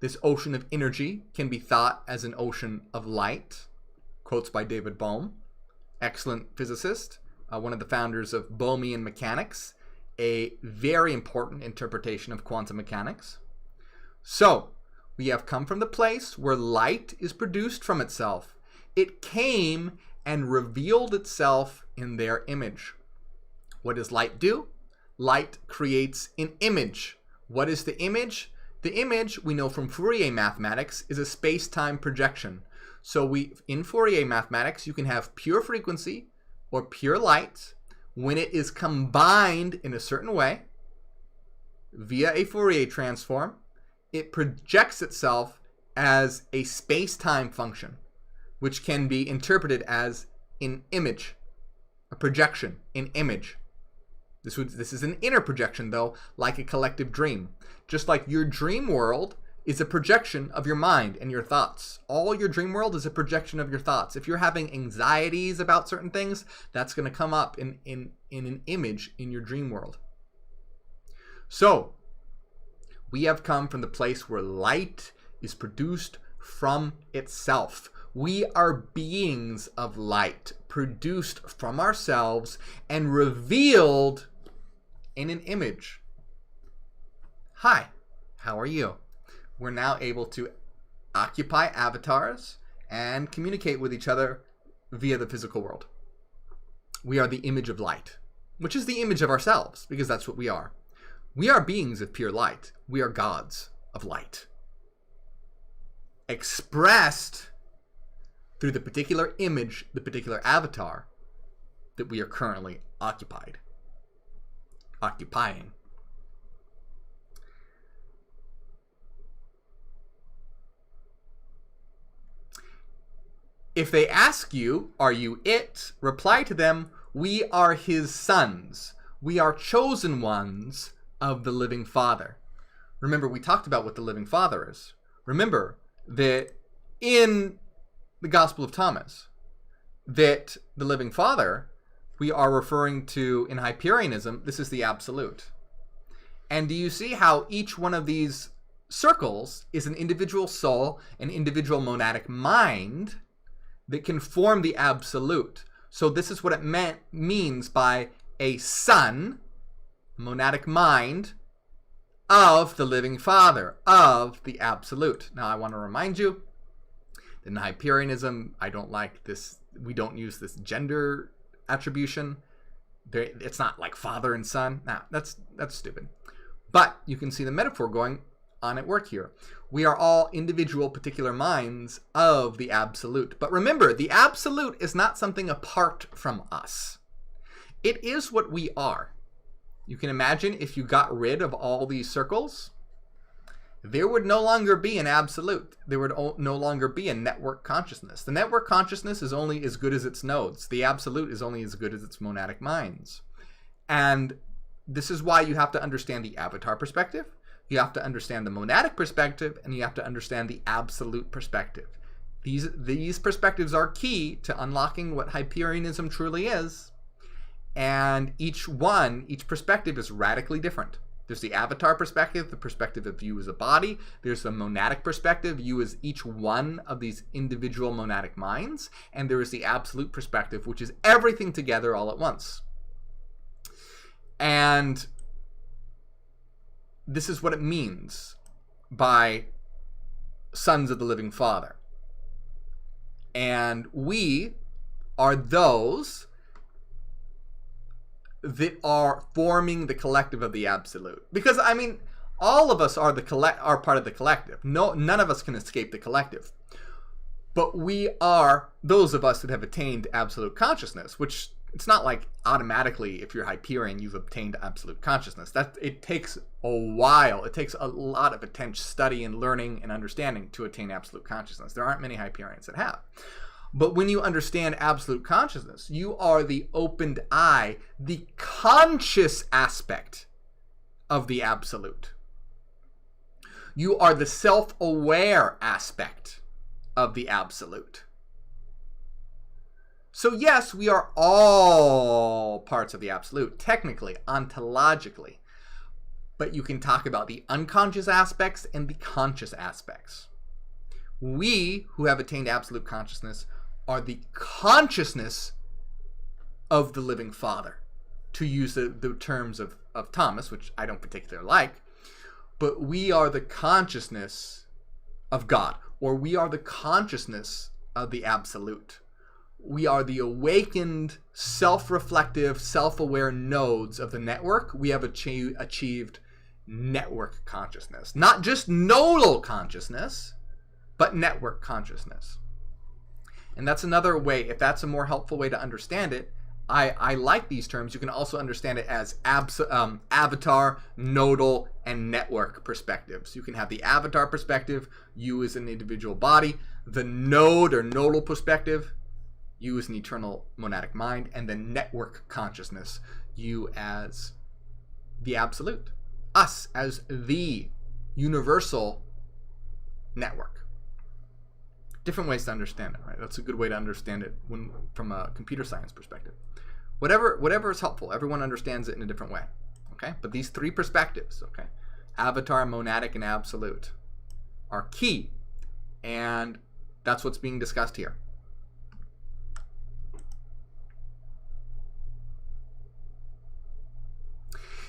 This ocean of energy can be thought as an ocean of light. Quotes by David Bohm, excellent physicist, one of the founders of Bohmian mechanics, a very important interpretation of quantum mechanics. So, we have come from the place where light is produced from itself. It came and revealed itself in their image. What does light do? Light creates an image. What is the image? The image, we know from Fourier mathematics, is a space-time projection. So in Fourier mathematics, you can have pure frequency or pure light. When it is combined in a certain way, via a Fourier transform, it projects itself as a space-time function, which can be interpreted as an image, a projection, an image. This is an inner projection, though, like a collective dream. Just like your dream world is a projection of your mind and your thoughts. All your dream world is a projection of your thoughts. If you're having anxieties about certain things, that's going to come up in an image in your dream world. So, we have come from the place where light is produced from itself. We are beings of light, produced from ourselves and revealed in an image. Hi, how are you? We're now able to occupy avatars and communicate with each other via the physical world. We are the image of light, which is the image of ourselves, because that's what we are. We are beings of pure light. We are gods of light, expressed through the particular image, the particular avatar that we are currently occupying. If they ask you, are you it? Reply to them, we are his sons. We are chosen ones of the living Father. Remember, we talked about what the living Father is. Remember that in the Gospel of Thomas, that the living Father, we are referring to in Hyperianism, this is the absolute. And do you see how each one of these circles is an individual soul, an individual monadic mind that can form the absolute? So this is what it means by a son, monadic mind, of the living Father, of the absolute. Now I want to remind you that in Hyperianism, I don't like this, we don't use this gender attribution. It's not like father and son. Nah, that's stupid. But you can see the metaphor going on at work here. We are all individual particular minds of the absolute. But remember, the absolute is not something apart from us. It is what we are. You can imagine if you got rid of all these circles, there would no longer be an absolute. There would no longer be a network consciousness. The network consciousness is only as good as its nodes. The absolute is only as good as its monadic minds. And this is why you have to understand the avatar perspective, you have to understand the monadic perspective, and you have to understand the absolute perspective. These perspectives are key to unlocking what Hyperianism truly is. And each perspective is radically different. There's the avatar perspective, the perspective of you as a body. There's the monadic perspective, you as each one of these individual monadic minds. And there is the absolute perspective, which is everything together all at once. And this is what it means by sons of the living Father. And we are those that are forming the collective of the absolute. Because, I mean, all of us are part of the collective. None of us can escape the collective. But we are those of us that have attained absolute consciousness, which it's not like automatically, if you're Hyperion, you've obtained absolute consciousness. It takes a while. It takes a lot of attention, study, and learning and understanding to attain absolute consciousness. There aren't many Hyperions that have. But when you understand absolute consciousness, you are the opened eye, the conscious aspect of the absolute. You are the self-aware aspect of the absolute. So yes, we are all parts of the absolute, technically, ontologically. But you can talk about the unconscious aspects and the conscious aspects. We, who have attained absolute consciousness, are the consciousness of the living Father, to use the terms of Thomas, which I don't particularly like. But we are the consciousness of God, or we are the consciousness of the absolute. We are the awakened, self-reflective, self-aware nodes of the network. We have achieved network consciousness. Not just nodal consciousness, but network consciousness. And that's another way, if that's a more helpful way to understand it, I like these terms. You can also understand it as avatar, nodal, and network perspectives. You can have the avatar perspective, you as an individual body, the node or nodal perspective, you as an eternal monadic mind, and the network consciousness, you as the absolute, us as the universal network. Different ways to understand it, right? That's a good way to understand it from a computer science perspective. Whatever is helpful, everyone understands it in a different way, okay? But these three perspectives, okay, avatar, monadic, and absolute, are key, and that's what's being discussed here.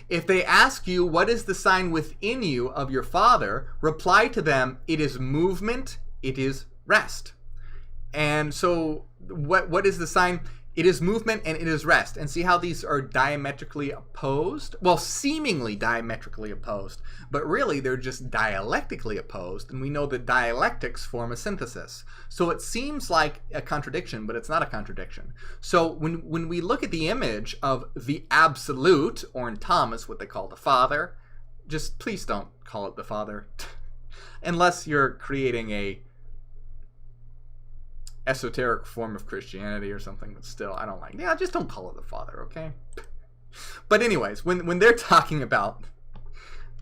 If they ask you, what is the sign within you of your Father, reply to them, it is movement, it is rest. And so what is the sign? It is movement and it is rest. And see how these are diametrically opposed? Well, seemingly diametrically opposed, but really they're just dialectically opposed. And we know that dialectics form a synthesis. So it seems like a contradiction, but it's not a contradiction. So when we look at the image of the absolute, or in Thomas, what they call the Father, just please don't call it the Father, unless you're creating a esoteric form of Christianity or something, but still, I don't like. Yeah, just don't call it the Father, okay? But anyways, when they're talking about,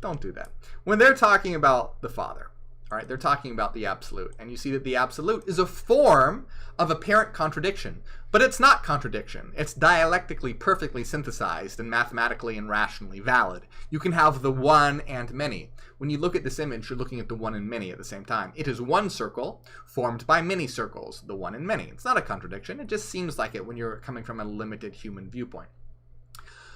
don't do that. When they're talking about the Father, all right, they're talking about the absolute, and you see that the absolute is a form of apparent contradiction, but it's not contradiction. It's dialectically perfectly synthesized and mathematically and rationally valid. You can have the one and many. When you look at this image, you're looking at the one and many at the same time. It is one circle formed by many circles, the one and many. It's not a contradiction. It just seems like it when you're coming from a limited human viewpoint.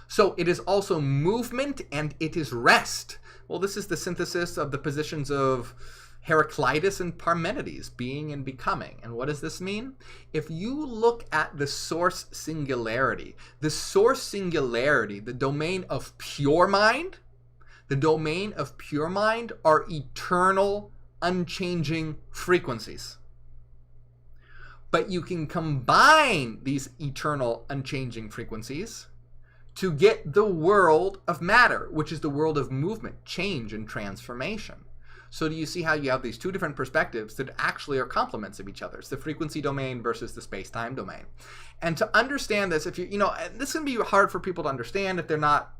So it is also movement and it is rest. Well, this is the synthesis of the positions of Heraclitus and Parmenides, being and becoming. And what does this mean? If you look at the source singularity, the domain of pure mind, are eternal, unchanging frequencies. But you can combine these eternal, unchanging frequencies to get the world of matter, which is the world of movement, change, and transformation. So do you see how you have these two different perspectives that actually are complements of each other? It's the frequency domain versus the space-time domain. And to understand this, if you know, this can be hard for people to understand if they're not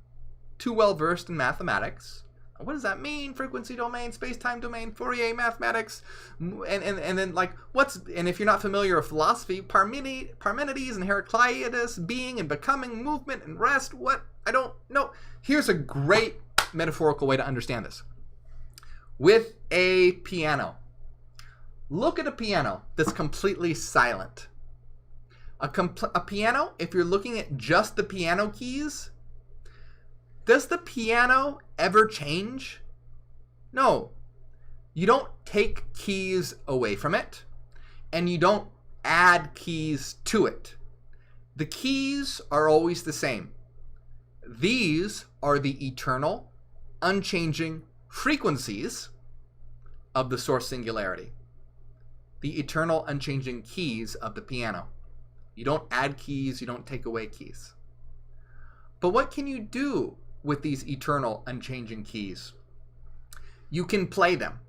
too well versed in mathematics. What does that mean? Frequency domain, space-time domain, Fourier mathematics, and then like and if you're not familiar with philosophy, Parmenides and Heraclitus, being and becoming, movement and rest. What? I don't know. Here's a great metaphorical way to understand this. With a piano. Look at a piano that's completely silent. A piano, if you're looking at just the piano keys, does the piano ever change? No. You don't take keys away from it, and you don't add keys to it. The keys are always the same. These are the eternal, unchanging frequencies of the source singularity. The eternal, unchanging keys of the piano. You don't add keys, you don't take away keys. But what can you do with these eternal, unchanging keys? You can play them.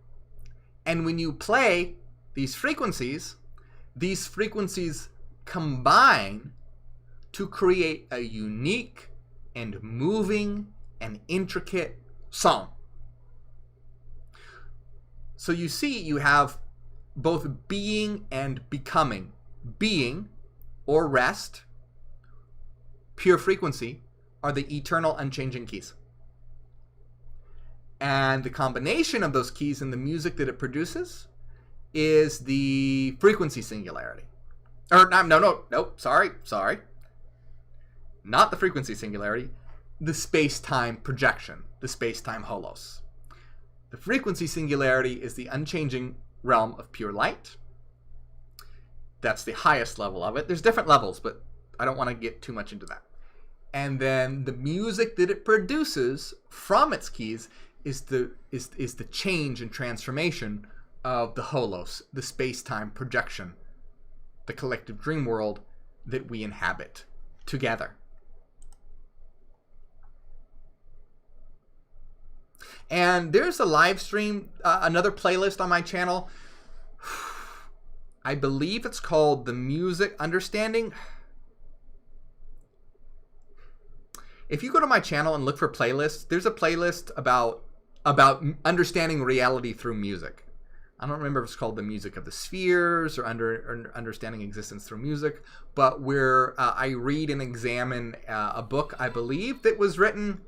And when you play these frequencies combine to create a unique and moving and intricate song. So you see, you have both being and becoming. Being, or rest, pure frequency, are the eternal, unchanging keys. And the combination of those keys and the music that it produces is the frequency singularity. Or, sorry. Not the frequency singularity, the space-time projection, the space-time holos. The frequency singularity is the unchanging realm of pure light. That's the highest level of it. There's different levels, but I don't want to get too much into that. And then the music that it produces from its keys is the change and transformation of the holos, the space-time projection, the collective dream world that we inhabit together. And there's a live stream, another playlist on my channel. I believe it's called The Music Understanding. If you go to my channel and look for playlists, there's a playlist about understanding reality through music. I don't remember if it's called The Music of the Spheres or Understanding Existence Through Music, but where I read and examine a book, I believe, that was written,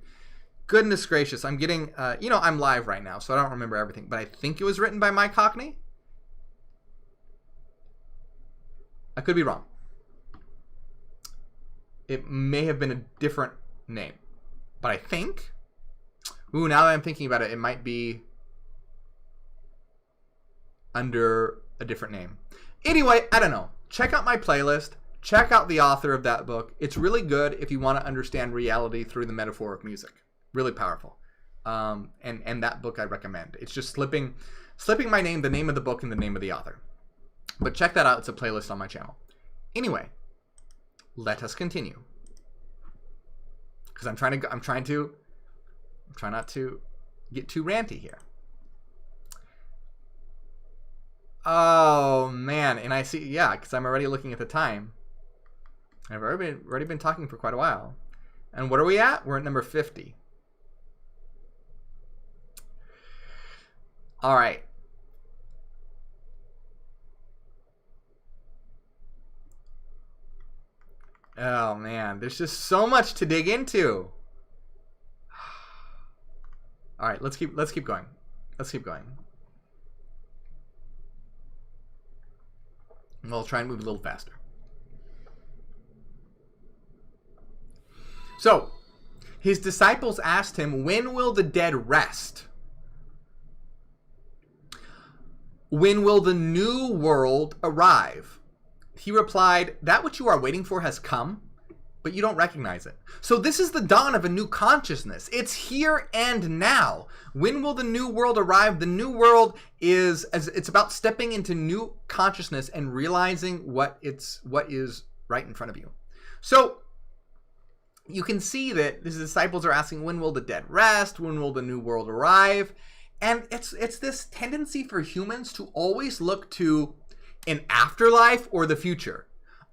goodness gracious, I'm getting, I'm live right now, so I don't remember everything, but I think it was written by Mike Hockney. I could be wrong. It may have been a different name, but I think, now that I'm thinking about it, it might be under a different name. Anyway, I don't know. Check out my playlist. Check out the author of that book. It's really good if you want to understand reality through the metaphor of music. Really powerful. And that book I recommend. It's just slipping my name, the name of the book, and the name of the author. But check that out. It's a playlist on my channel. Anyway, let us continue. Because I'm trying not to get too ranty here. Oh man, and I see, yeah, because I'm already looking at the time. I've already been talking for quite a while. And what are we at? We're at number 50. All right. Oh man, there's just so much to dig into. All right, let's keep going. Let's keep going. We'll try and move a little faster. So, his disciples asked him, "When will the dead rest? When will the new world arrive?" He replied, "That which you are waiting for has come, but you don't recognize it." So this is the dawn of a new consciousness. It's here and now. When will the new world arrive? The new world it's about stepping into new consciousness and realizing what is right in front of you. So you can see that his disciples are asking, when will the dead rest? When will the new world arrive? And it's this tendency for humans to always look to an afterlife or the future.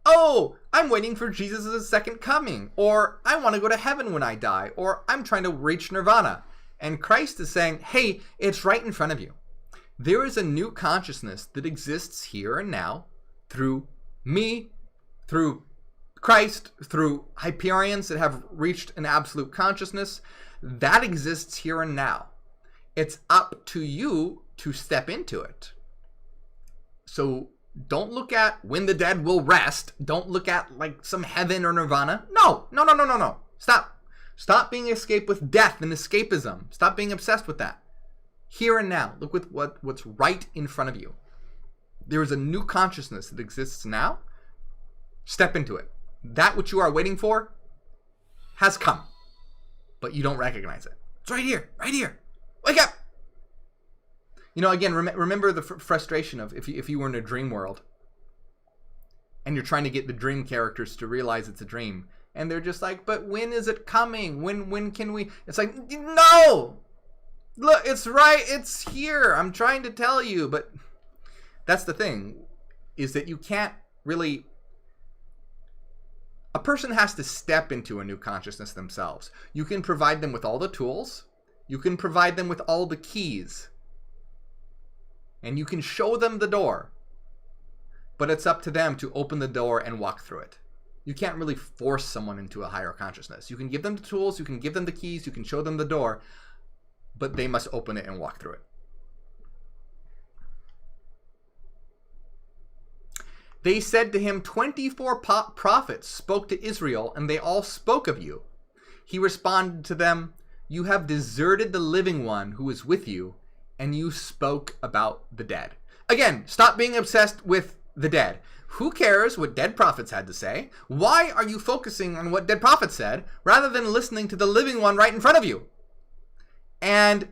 Oh, I'm waiting for Jesus' second coming, or I want to go to heaven when I die, or I'm trying to reach nirvana. And Christ is saying, hey, it's right in front of you. There is a new consciousness that exists here and now through me, through Christ through Hyperions that have reached an absolute consciousness. That exists here and now. It's up to you to step into it. So don't look at when the dead will rest. Don't look at like some heaven or nirvana. No. Stop. Stop being escaped with death and escapism. Stop being obsessed with that. Here and now. Look with what's right in front of you. There is a new consciousness that exists now. Step into it. That which you are waiting for has come, but you don't recognize it. It's right here. Right here. Wake up. You know, again, remember the frustration of if you were in a dream world and you're trying to get the dream characters to realize it's a dream, and they're just like, but when is it coming? When can we? It's like, no! Look, it's right, it's here. I'm trying to tell you, but that's the thing, is that you can't really... A person has to step into a new consciousness themselves. You can provide them with all the tools. You can provide them with all the keys. And you can show them the door. But it's up to them to open the door and walk through it. You can't really force someone into a higher consciousness. You can give them the tools, you can give them the keys, you can show them the door, but they must open it and walk through it. They said to him, 24 prophets spoke to Israel, and they all spoke of you. He responded to them, you have deserted the living one who is with you, and you spoke about the dead. Again, stop being obsessed with the dead. Who cares what dead prophets had to say? Why are you focusing on what dead prophets said rather than listening to the living one right in front of you? And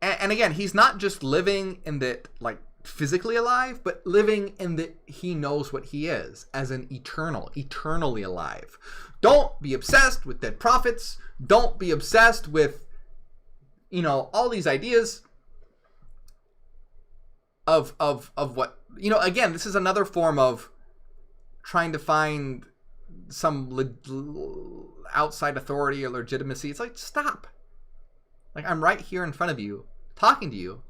again, he's not just living in that, like, physically alive, but living in that he knows what he is as an eternally alive. Don't be obsessed with dead prophets. Don't be obsessed with, you know, all these ideas of what, you know, again, this is another form of trying to find some outside authority or legitimacy. It's like, stop. Like, I'm right here in front of you, talking to you.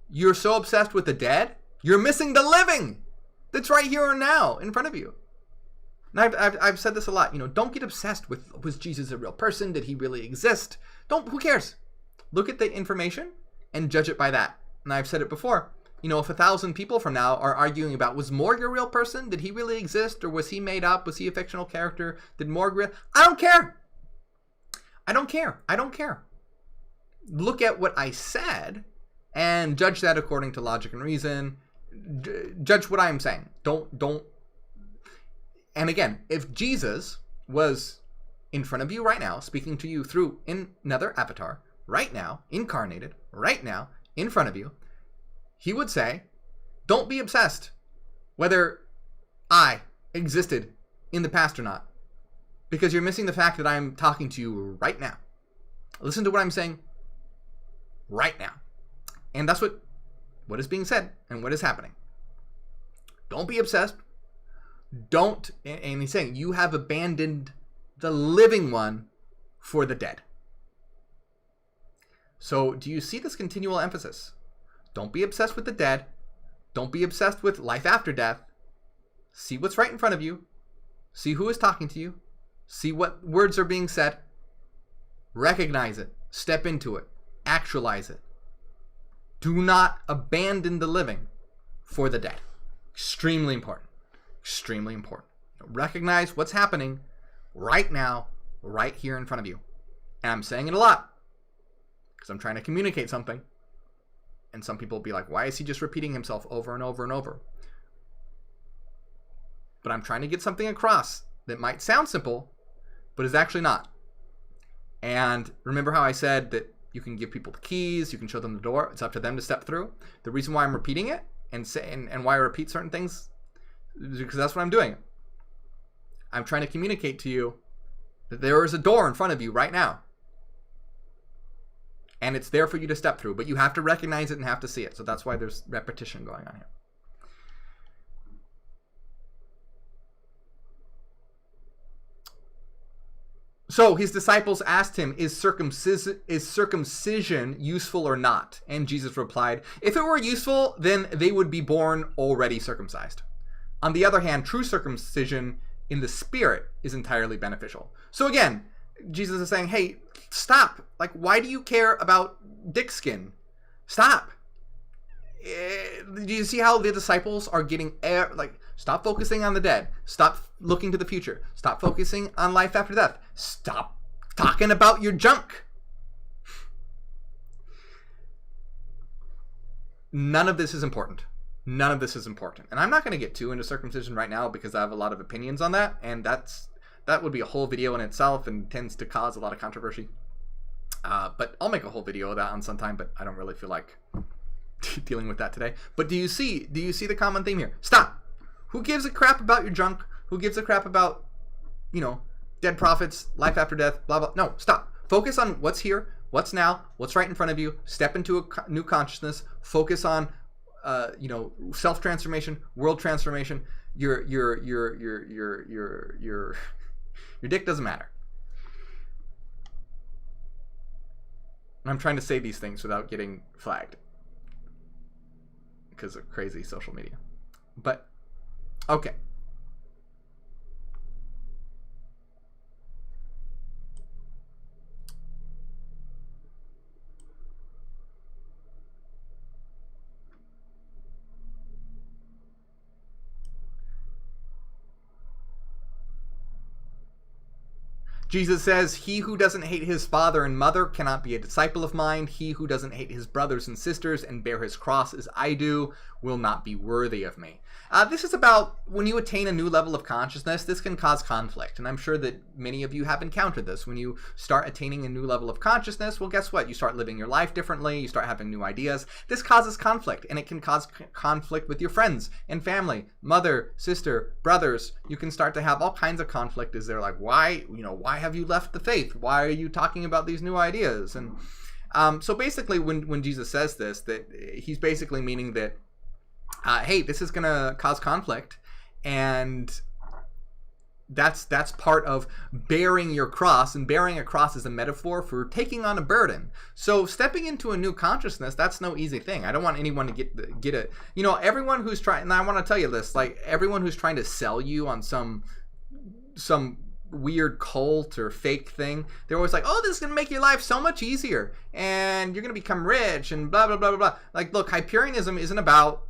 You're so obsessed with the dead, you're missing the living that's right here and now in front of you. And I've said this a lot, you know, don't get obsessed with, was Jesus a real person? Did he really exist? Who cares? Look at the information and judge it by that. And I've said it before, you know, if 1,000 people from now are arguing about, was Morgue a real person? Did he really exist? Or was he made up? Was he a fictional character? Did Morgue I don't care. I don't care. Look at what I said and judge that according to logic and reason. Judge what I'm saying. Don't. And again, if Jesus was in front of you right now, speaking to you through another avatar, right now, incarnated, right now, in front of you, he would say, don't be obsessed whether I existed in the past or not, because you're missing the fact that I'm talking to you right now. Listen to what I'm saying right now. And that's what is being said and what is happening. Don't be obsessed. Don't, and he's saying, you have abandoned the living one for the dead. So do you see this continual emphasis? Don't be obsessed with the dead. Don't be obsessed with life after death. See what's right in front of you. See who is talking to you. See what words are being said. Recognize it. Step into it. Actualize it. Do not abandon the living for the dead. Extremely important. Extremely important. Recognize what's happening right now, right here in front of you. And I'm saying it a lot because I'm trying to communicate something. And some people will be like, why is he just repeating himself over and over and over? But I'm trying to get something across that might sound simple, but is actually not. And remember how I said that you can give people the keys, you can show them the door, it's up to them to step through. The reason why I'm repeating it and why I repeat certain things is because that's what I'm doing. I'm trying to communicate to you that there is a door in front of you right now. And it's there for you to step through, but you have to recognize it and have to see it. So that's why there's repetition going on here. So his disciples asked him, is circumcision useful or not? And Jesus replied, if it were useful, then they would be born already circumcised. On the other hand, true circumcision in the Spirit is entirely beneficial. So again, Jesus is saying, hey, stop. Like, why do you care about dick skin? Stop. Do you see how the disciples are getting, like, stop focusing on the dead. Stop looking to the future. Stop focusing on life after death. Stop talking about your junk. None of this is important. None of this is important. And I'm not going to get too into circumcision right now because I have a lot of opinions on that. And that would be a whole video in itself and tends to cause a lot of controversy. But I'll make a whole video of that on some time, but I don't really feel like dealing with that today. But do you see the common theme here? Stop. Who gives a crap about your junk? Who gives a crap about, dead prophets, life after death, blah, blah. No, stop. Focus on what's here, what's now, what's right in front of you. Step into a new consciousness. Focus on, self-transformation, world transformation. Your dick doesn't matter. And I'm trying to say these things without getting flagged because of crazy social media. But, okay. Jesus says, he who doesn't hate his father and mother cannot be a disciple of mine. He who doesn't hate his brothers and sisters and bear his cross as I do will not be worthy of me. This is about when you attain a new level of consciousness, this can cause conflict. And I'm sure that many of you have encountered this. When you start attaining a new level of consciousness, well, guess what? You start living your life differently. You start having new ideas. This causes conflict, and it can cause conflict with your friends and family, mother, sister, brothers. You can start to have all kinds of conflict as they're like, why have you left the faith? Why are you talking about these new ideas? And so basically when Jesus says this, that he's basically meaning that, hey, this is going to cause conflict, and that's part of bearing your cross, and bearing a cross is a metaphor for taking on a burden. So stepping into a new consciousness, that's no easy thing. I don't want anyone to get it. Everyone who's trying, and I want to tell you this, like everyone who's trying to sell you on some weird cult or fake thing, they're always like, oh, this is going to make your life so much easier, and you're going to become rich, and blah, blah, blah, blah, blah. Like, look, Hyperianism isn't about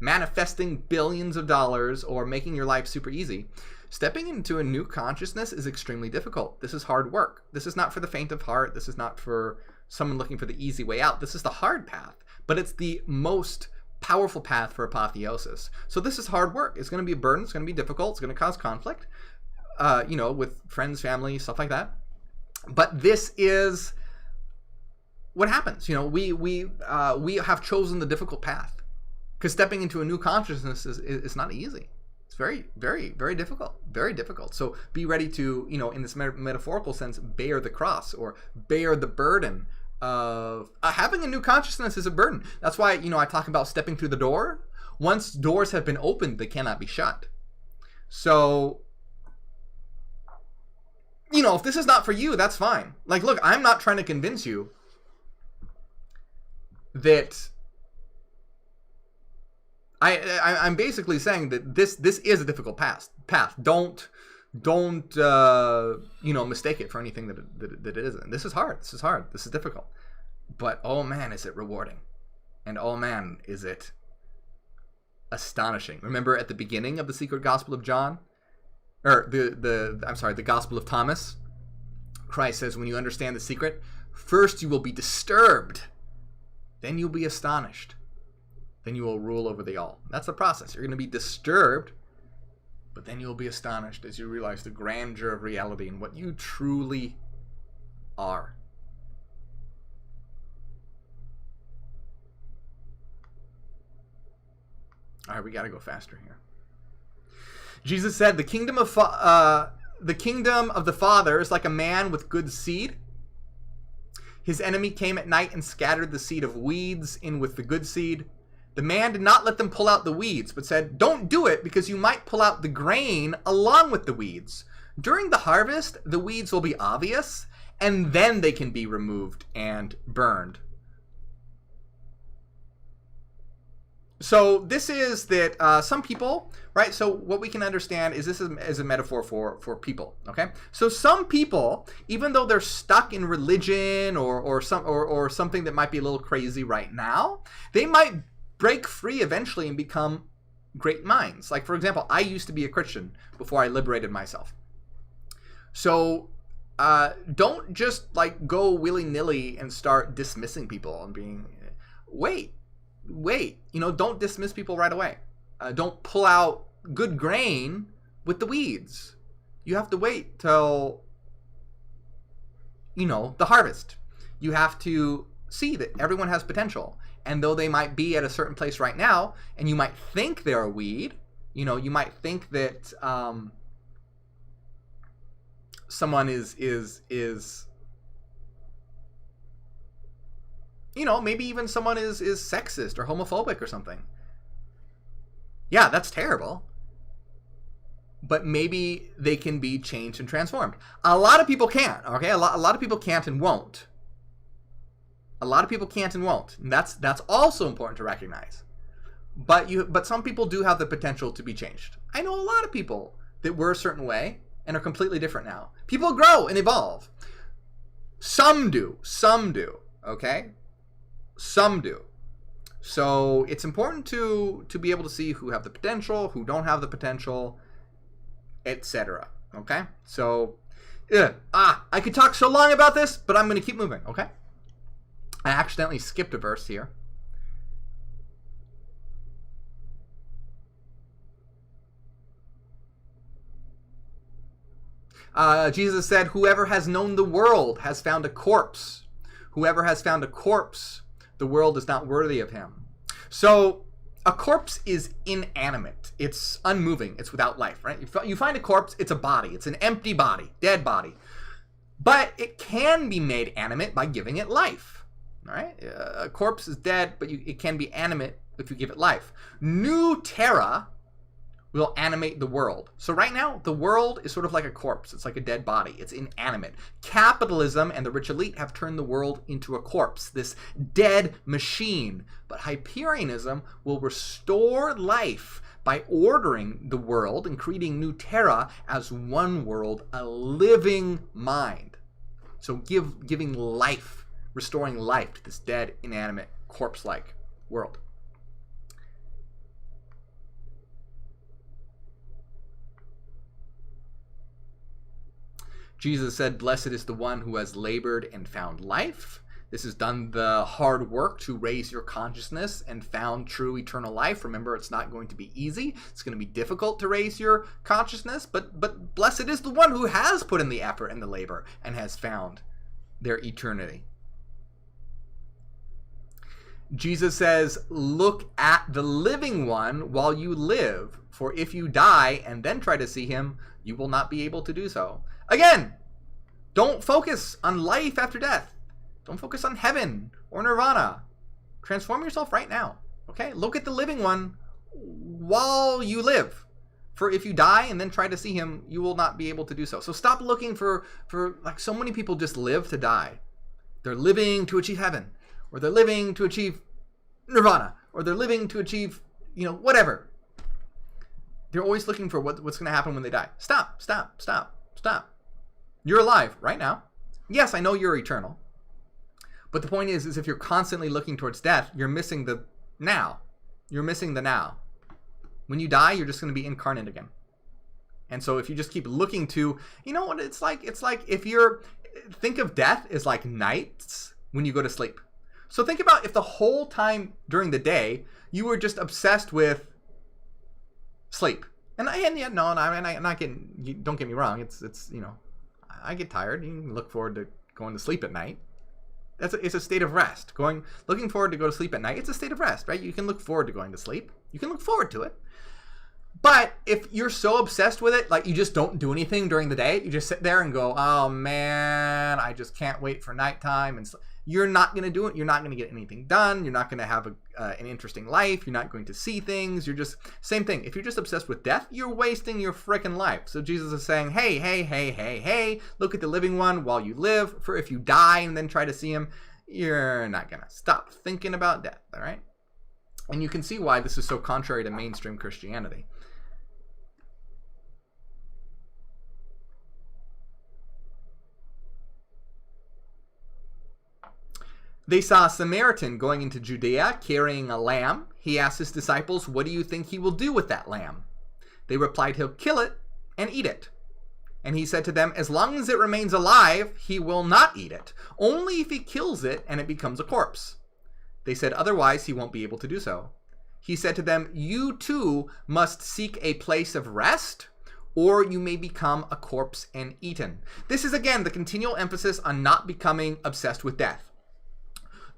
manifesting billions of dollars or making your life super easy. Stepping into a new consciousness is extremely difficult. This is hard work. This is not for the faint of heart. This is not for someone looking for the easy way out. This is the hard path, but it's the most powerful path for apotheosis. So this is hard work. It's going to be a burden. It's going to be difficult. It's going to cause conflict, with friends, family, stuff like that. But this is what happens. We have chosen the difficult path. Because stepping into a new consciousness is not easy. It's very, very, very difficult. Very difficult. So be ready to, in this metaphorical sense, bear the cross or bear the burden of having a new consciousness is a burden. That's why, I talk about stepping through the door. Once doors have been opened, they cannot be shut. So, if this is not for you, that's fine. Like, look, I'm not trying to convince you that I'm basically saying that this is a difficult path. Don't mistake it for anything that it isn't. This is hard. This is difficult. But oh man, is it rewarding, and oh man, is it astonishing. Remember at the beginning of the secret Gospel of John, or the Gospel of Thomas, Christ says, when you understand the secret, first you will be disturbed, then you'll be astonished. Then you will rule over the all. That's the process. You're going to be disturbed, but then you'll be astonished as you realize the grandeur of reality and what you truly are. All right, we got to go faster here. Jesus said, the kingdom of the Father is like a man with good seed. His enemy came at night and scattered the seed of weeds in with the good seed. The man did not let them pull out the weeds, but said, don't do it because you might pull out the grain along with the weeds. During the harvest, the weeds will be obvious, and then they can be removed and burned. So this is that some people, right? So what we can understand is this is a metaphor for people, okay? So some people, even though they're stuck in religion or something that might be a little crazy right now, they might break free eventually and become great minds. Like, for example, I used to be a Christian before I liberated myself. So don't just like go willy-nilly and start dismissing people and being, wait, don't dismiss people right away. Don't pull out good grain with the weeds. You have to wait till, the harvest. You have to see that everyone has potential. And though they might be at a certain place right now, and you might think they're a weed, you might think that someone is maybe even someone is sexist or homophobic or something. Yeah, that's terrible. But maybe they can be changed and transformed. A lot of people can't, okay? A lot of people can't and won't. A lot of people can't and won't. And that's also important to recognize. But some people do have the potential to be changed. I know a lot of people that were a certain way and are completely different now. People grow and evolve. Some do, okay? Some do. So it's important to be able to see who have the potential, who don't have the potential, etc. Okay? So, I could talk so long about this, but I'm going to keep moving, okay? I accidentally skipped a verse here. Jesus said, whoever has known the world has found a corpse. Whoever has found a corpse, the world is not worthy of him. So a corpse is inanimate. It's unmoving. It's without life, right? You find a corpse, it's a body. It's an empty body, dead body. But it can be made animate by giving it life, all right? A corpse is dead, but it can be animate if you give it life. New terra will animate the world. So right now, the world is sort of like a corpse. It's like a dead body. It's inanimate. Capitalism and the rich elite have turned the world into a corpse, this dead machine. But Hyperianism will restore life by ordering the world and creating new terra as one world, a living mind. So giving life, restoring life to this dead, inanimate, corpse-like world. Jesus said, blessed is the one who has labored and found life. This has done the hard work to raise your consciousness and found true eternal life. Remember, it's not going to be easy. It's going to be difficult to raise your consciousness, but blessed is the one who has put in the effort and the labor and has found their eternity. Jesus says, look at the living one while you live, for if you die and then try to see him, you will not be able to do so. Again, don't focus on life after death. Don't focus on heaven or nirvana. Transform yourself right now, okay? Look at the living one while you live. For if you die and then try to see him, you will not be able to do so. So stop looking for like so many people just live to die. They're living to achieve heaven, or they're living to achieve nirvana, or they're living to achieve, whatever. They're always looking for what's going to happen when they die. Stop. You're alive right now. Yes, I know you're eternal. But the point is if you're constantly looking towards death, you're missing the now. You're missing the now. When you die, you're just going to be incarnate again. And so if you just keep looking to, what it's like? It's like think of death as like nights when you go to sleep. So think about if the whole time during the day, you were just obsessed with sleep. I'm not getting, don't get me wrong. It's I get tired. You can look forward to going to sleep at night. It's a state of rest. Looking forward to go to sleep at night. It's a state of rest, right? You can look forward to going to sleep. You can look forward to it. But if you're so obsessed with it, like you just don't do anything during the day, you just sit there and go, oh man, I just can't wait for nighttime. And you're not going to do it. You're not going to get anything done. You're not going to have an interesting life. You're not going to see things. You're just, same thing. If you're just obsessed with death, you're wasting your frickin' life. So Jesus is saying, hey, look at the living one while you live. For if you die and then try to see him, you're not going to stop thinking about death, all right? And you can see why this is so contrary to mainstream Christianity. They saw a Samaritan going into Judea carrying a lamb. He asked his disciples, "What do you think he will do with that lamb?" They replied, "He'll kill it and eat it." And he said to them, "As long as it remains alive, he will not eat it. Only if he kills it and it becomes a corpse." They said, "Otherwise, he won't be able to do so." He said to them, "You too must seek a place of rest, or you may become a corpse and eaten." This is, again, the continual emphasis on not becoming obsessed with death.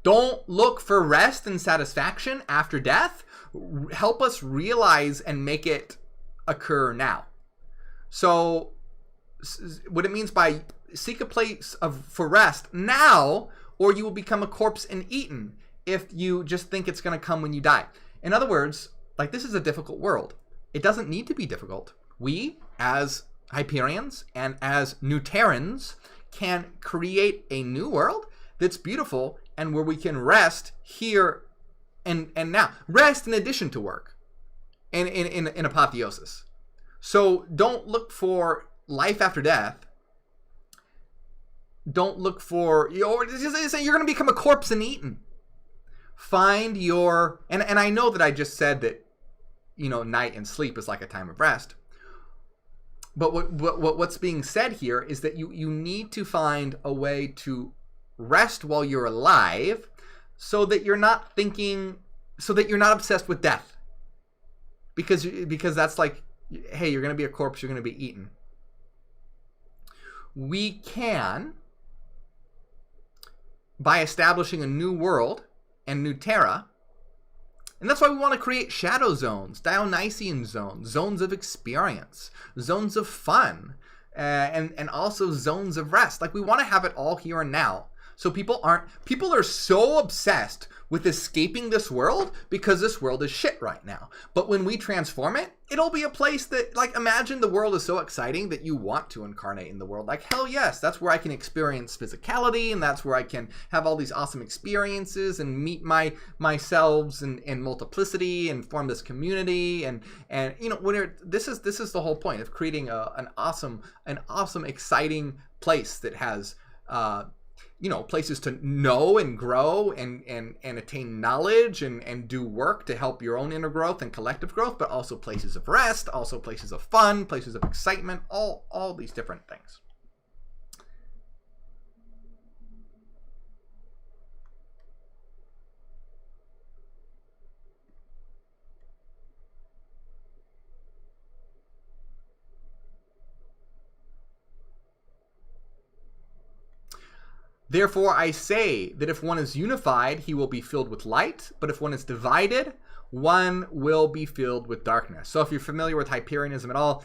Don't look for rest and satisfaction after death. Help us realize and make it occur now. So what it means by seek a place for rest now, or you will become a corpse and eaten if you just think it's going to come when you die. In other words, like, this is a difficult world. It doesn't need to be difficult. We, as Hyperions and as Neuterans, can create a new world that's beautiful and where we can rest here and now. Rest in addition to work and in apotheosis. So don't look for life after death. Don't look for, you're going to become a corpse and eaten. Find your, and I know that I just said that, night and sleep is like a time of rest. But what's being said here is that you need to find a way to rest while you're alive, so that you're not obsessed with death. Because that's like, hey, you're going to be a corpse, you're going to be eaten. We can, by establishing a new world and new terra, and that's why we want to create shadow zones, Dionysian zones, zones of experience, zones of fun, and also zones of rest. Like, we want to have it all here and now. So people are so obsessed with escaping this world because this world is shit right now. But when we transform it, it'll be a place that, like, imagine the world is so exciting that you want to incarnate in the world. Like, hell yes, that's where I can experience physicality, and that's where I can have all these awesome experiences and meet myselves in multiplicity and form this community. And this is the whole point of creating an awesome, exciting place that has places to know and grow and attain knowledge and do work to help your own inner growth and collective growth, but also places of rest, also places of fun, places of excitement, all these different things. Therefore, I say that if one is unified, he will be filled with light, but if one is divided, one will be filled with darkness. So if you're familiar with Hyperianism at all,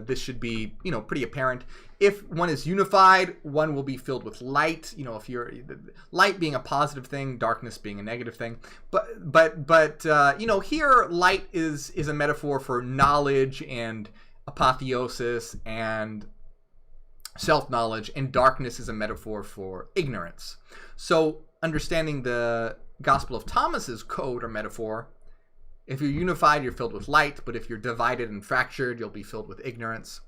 this should be, pretty apparent. If one is unified, one will be filled with light. If you're light being a positive thing, darkness being a negative thing. But here light is a metaphor for knowledge and apotheosis and self-knowledge, and darkness is a metaphor for ignorance. So understanding the Gospel of Thomas's code or metaphor, if you're unified, you're filled with light, but if you're divided and fractured, you'll be filled with ignorance.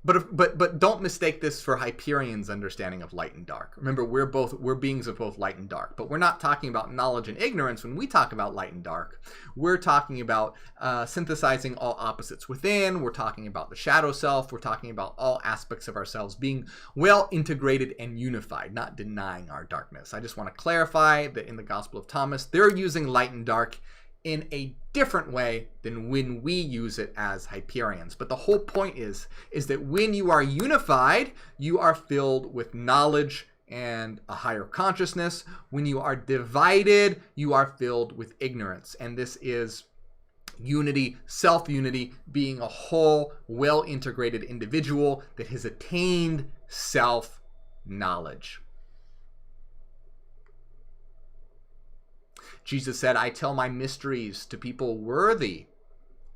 But don't mistake this for Hyperion's understanding of light and dark. Remember, we're beings of both light and dark, but we're not talking about knowledge and ignorance when we talk about light and dark. We're talking about synthesizing all opposites within. We're talking about the shadow self. We're talking about all aspects of ourselves being well integrated and unified, not denying our darkness. I just want to clarify that in the Gospel of Thomas, they're using light and dark in a different way than when we use it as Hyperions. But the whole point is that when you are unified, you are filled with knowledge and a higher consciousness. When you are divided, you are filled with ignorance. And this is unity, self-unity, being a whole, well-integrated individual that has attained self-knowledge. Jesus said, I tell my mysteries to people worthy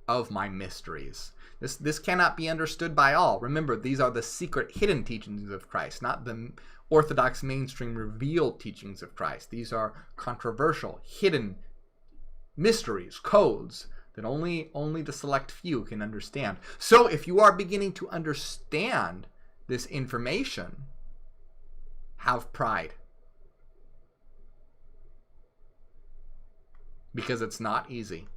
of my mysteries. This cannot be understood by all. Remember, these are the secret hidden teachings of Christ, not the orthodox mainstream revealed teachings of Christ. These are controversial, hidden mysteries, codes that only the select few can understand. So if you are beginning to understand this information, have pride. Because it's not easy.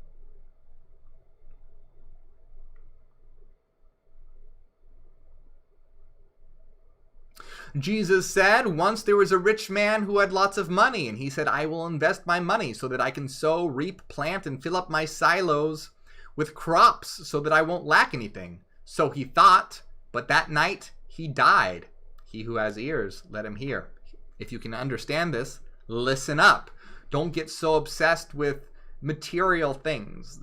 Jesus said, once there was a rich man who had lots of money, and he said, I will invest my money so that I can sow, reap, plant, and fill up my silos with crops so that I won't lack anything. So he thought, but that night he died. He who has ears, let him hear. If you can understand this, listen up. Don't get so obsessed with material things,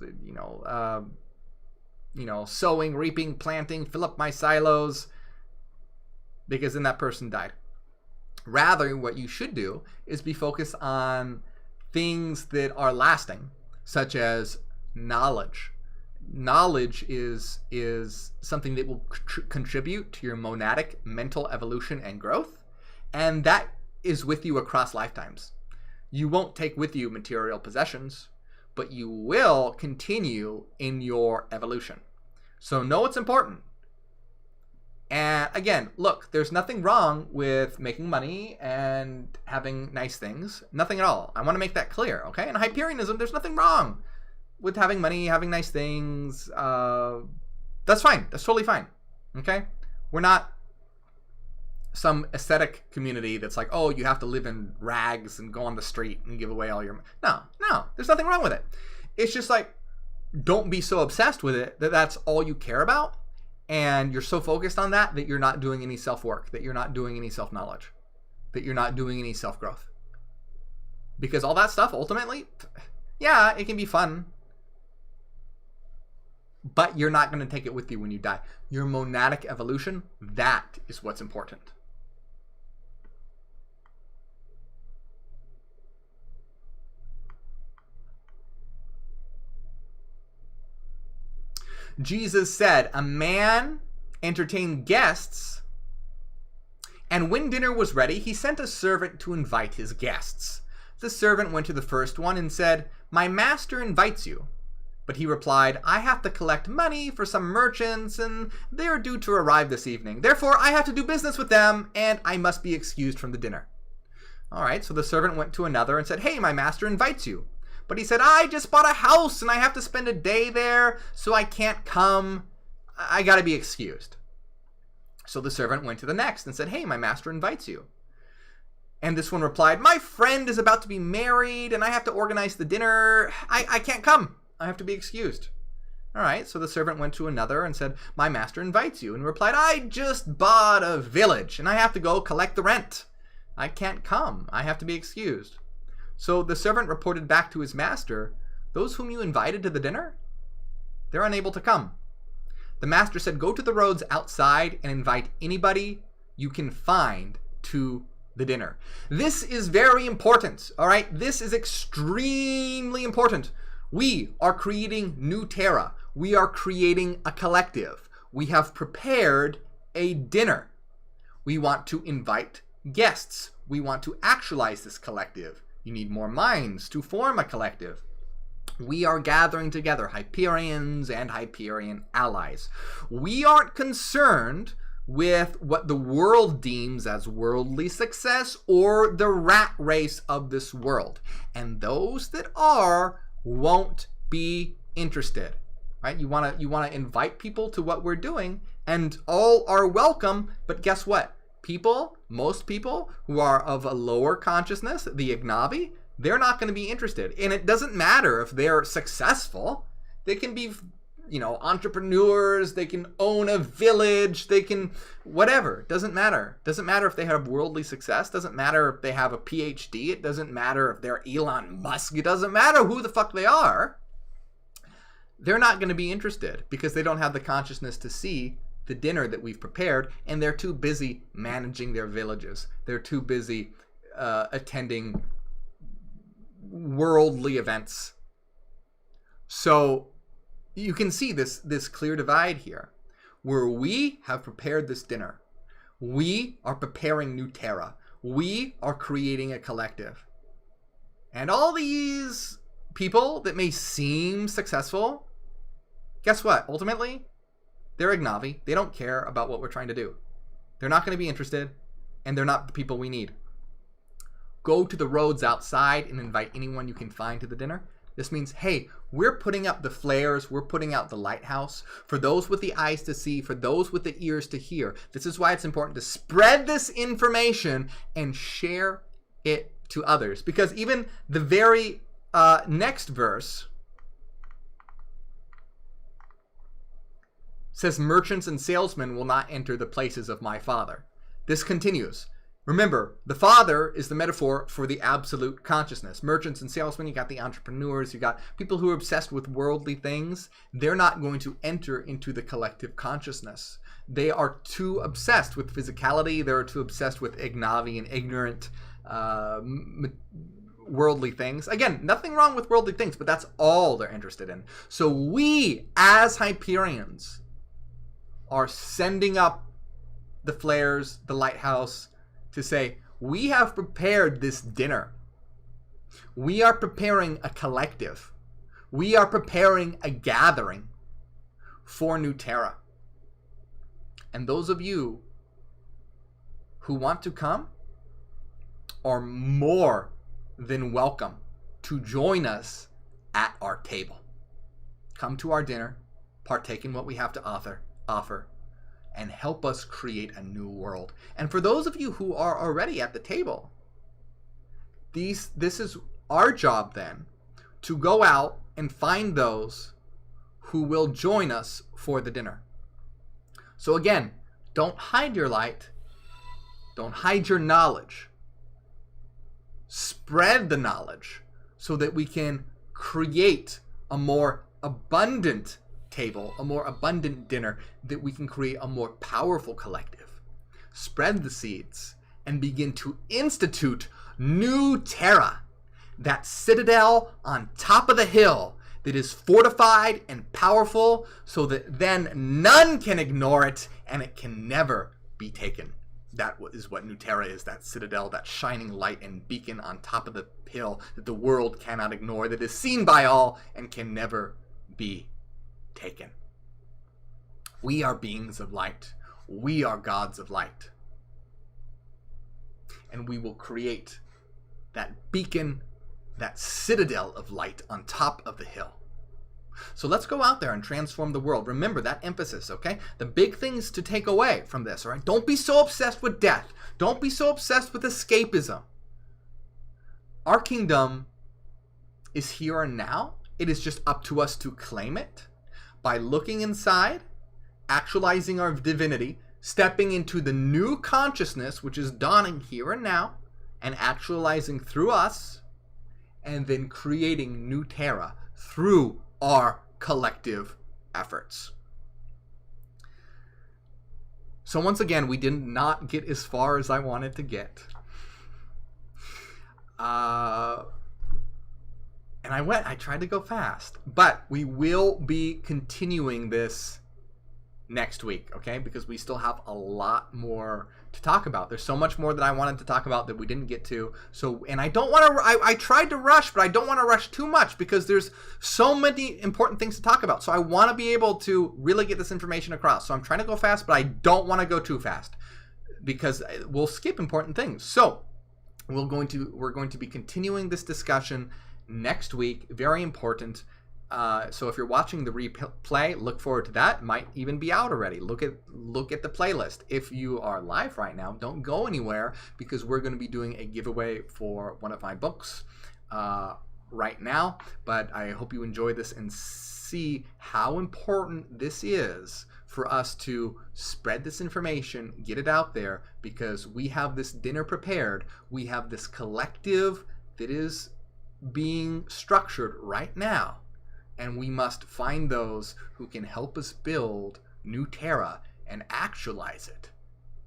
sowing, reaping, planting, fill up my silos, because then that person died. Rather, what you should do is be focused on things that are lasting, such as knowledge. Knowledge is something that will contribute to your monadic mental evolution and growth, and that is with you across lifetimes. You won't take with you material possessions, but you will continue in your evolution. So know it's important. And again, look, there's nothing wrong with making money and having nice things. Nothing at all. I want to make that clear, okay? In Hyperianism, there's nothing wrong with having money, having nice things. That's fine. That's totally fine, okay? We're not some aesthetic community that's like, oh, you have to live in rags and go on the street and give away all your money. No, there's nothing wrong with it. It's just like, don't be so obsessed with it that that's all you care about. And you're so focused on that you're not doing any self-work, that you're not doing any self-knowledge, that you're not doing any self-growth. Because all that stuff, ultimately, yeah, it can be fun, but you're not going to take it with you when you die. Your monadic evolution, that is what's important. Jesus said, a man entertained guests, and when dinner was ready, he sent a servant to invite his guests. The servant went to the first one and said, my master invites you. But he replied, I have to collect money for some merchants, and they are due to arrive this evening. Therefore, I have to do business with them, and I must be excused from the dinner. All right, so the servant went to another and said, hey, my master invites you. But he said, I just bought a house and I have to spend a day there, so I can't come. I got to be excused. So the servant went to the next and said, hey, my master invites you. And this one replied, my friend is about to be married and I have to organize the dinner. I can't come. I have to be excused. All right, so the servant went to another and said, my master invites you. And replied, I just bought a village and I have to go collect the rent. I can't come. I have to be excused. So the servant reported back to his master, those whom you invited to the dinner, they're unable to come. The master said, go to the roads outside and invite anybody you can find to the dinner. This is very important, all right? This is extremely important. We are creating new terra. We are creating a collective. We have prepared a dinner. We want to invite guests. We want to actualize this collective. You need more minds to form a collective. We are gathering together Hyperions and Hyperion allies. We aren't concerned with what the world deems as worldly success or the rat race of this world. And those that are won't be interested. Right? You want to invite people to what we're doing, and all are welcome, but guess what? Most people who are of a lower consciousness, the Ignavi, they're not going to be interested. And it doesn't matter if they're successful. They can be, entrepreneurs, they can own a village, they can, whatever. It doesn't matter. It doesn't matter if they have worldly success. It doesn't matter if they have a PhD. It doesn't matter if they're Elon Musk. It doesn't matter who the fuck they are. They're not going to be interested because they don't have the consciousness to see the dinner that we've prepared, and they're too busy managing their villages. They're too busy attending worldly events. So you can see this clear divide here, where we have prepared this dinner. We are preparing new terra. We are creating a collective. And all these people that may seem successful, guess what? Ultimately, they're Ignavi. They don't care about what we're trying to do. They're not going to be interested, and they're not the people we need. Go to the roads outside and invite anyone you can find to the dinner. This means, hey, we're putting up the flares, we're putting out the lighthouse for those with the eyes to see, for those with the ears to hear. This is why it's important to spread this information and share it to others. Because even the very next verse says, merchants and salesmen will not enter the places of my Father. This continues. Remember, the Father is the metaphor for the absolute consciousness. Merchants and salesmen, you got the entrepreneurs, you got people who are obsessed with worldly things. They're not going to enter into the collective consciousness. They are too obsessed with physicality. They're too obsessed with Ignavi and ignorant worldly things. Again, nothing wrong with worldly things, but that's all they're interested in. So we, as Hyperions, are sending up the flares, the lighthouse, to say, we have prepared this dinner. We are preparing a collective. We are preparing a gathering for New Terra. And those of you who want to come are more than welcome to join us at our table. Come to our dinner, partake in what we have to offer, and help us create a new world. And for those of you who are already at the table, this is our job then, to go out and find those who will join us for the dinner. So again, don't hide your light. Don't hide your knowledge. Spread the knowledge so that we can create a more abundant table, a more abundant dinner, that we can create a more powerful collective. Spread the seeds and begin to institute New Terra, that citadel on top of the hill that is fortified and powerful so that then none can ignore it and it can never be taken. That is what New Terra is, that citadel, that shining light and beacon on top of the hill that the world cannot ignore, that is seen by all and can never be taken. We are beings of light. We are gods of light. And we will create that beacon, that citadel of light on top of the hill. So let's go out there and transform the world. Remember that emphasis, okay? The big things to take away from this, all right? Don't be so obsessed with death. Don't be so obsessed with escapism. Our kingdom is here and now. It is just up to us to claim it by looking inside, actualizing our divinity, stepping into the new consciousness, which is dawning here and now, and actualizing through us, and then creating New Terra through our collective efforts. So once again, we did not get as far as I wanted to get. And I tried to go fast, but we will be continuing this next week, okay? Because we still have a lot more to talk about. There's so much more that I wanted to talk about that we didn't get to. So, and I don't want to, I tried to rush, but I don't want to rush too much because there's so many important things to talk about. So I want to be able to really get this information across. So I'm trying to go fast, but I don't want to go too fast because we'll skip important things. So we're going to be continuing this discussion next week. Very important. So if you're watching the replay, look forward to that. It might even be out already. Look at the playlist. If you are live right now, don't go anywhere because we're going to be doing a giveaway for one of my books right now. But I hope you enjoy this and see how important this is for us to spread this information, get it out there, because we have this dinner prepared. We have this collective that is being structured right now. And we must find those who can help us build New Terra and actualize it.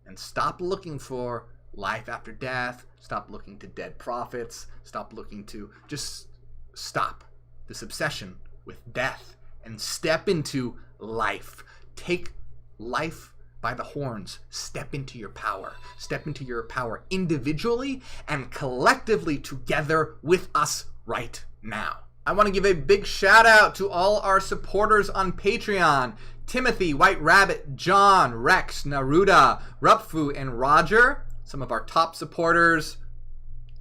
And stop looking for life after death. Stop looking to dead prophets. Stop looking to... Just stop this obsession with death and step into life. Take life by the horns. Step into your power. Step into your power individually and collectively together with us right now. I want to give a big shout out to all our supporters on Patreon. Timothy, White Rabbit, John, Rex, Naruda, Rupfu, and Roger. Some of our top supporters.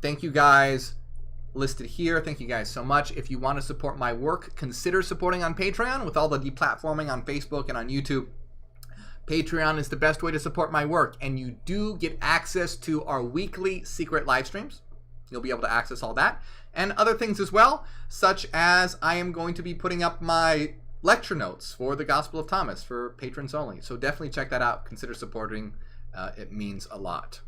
Thank you guys. Listed here. Thank you guys so much. If you want to support my work, consider supporting on Patreon with all the deplatforming on Facebook and on YouTube. Patreon is the best way to support my work, and you do get access to our weekly secret live streams. You'll be able to access all that and other things as well, such as I am going to be putting up my lecture notes for the Gospel of Thomas for patrons only. So definitely check that out. Consider supporting. It means a lot.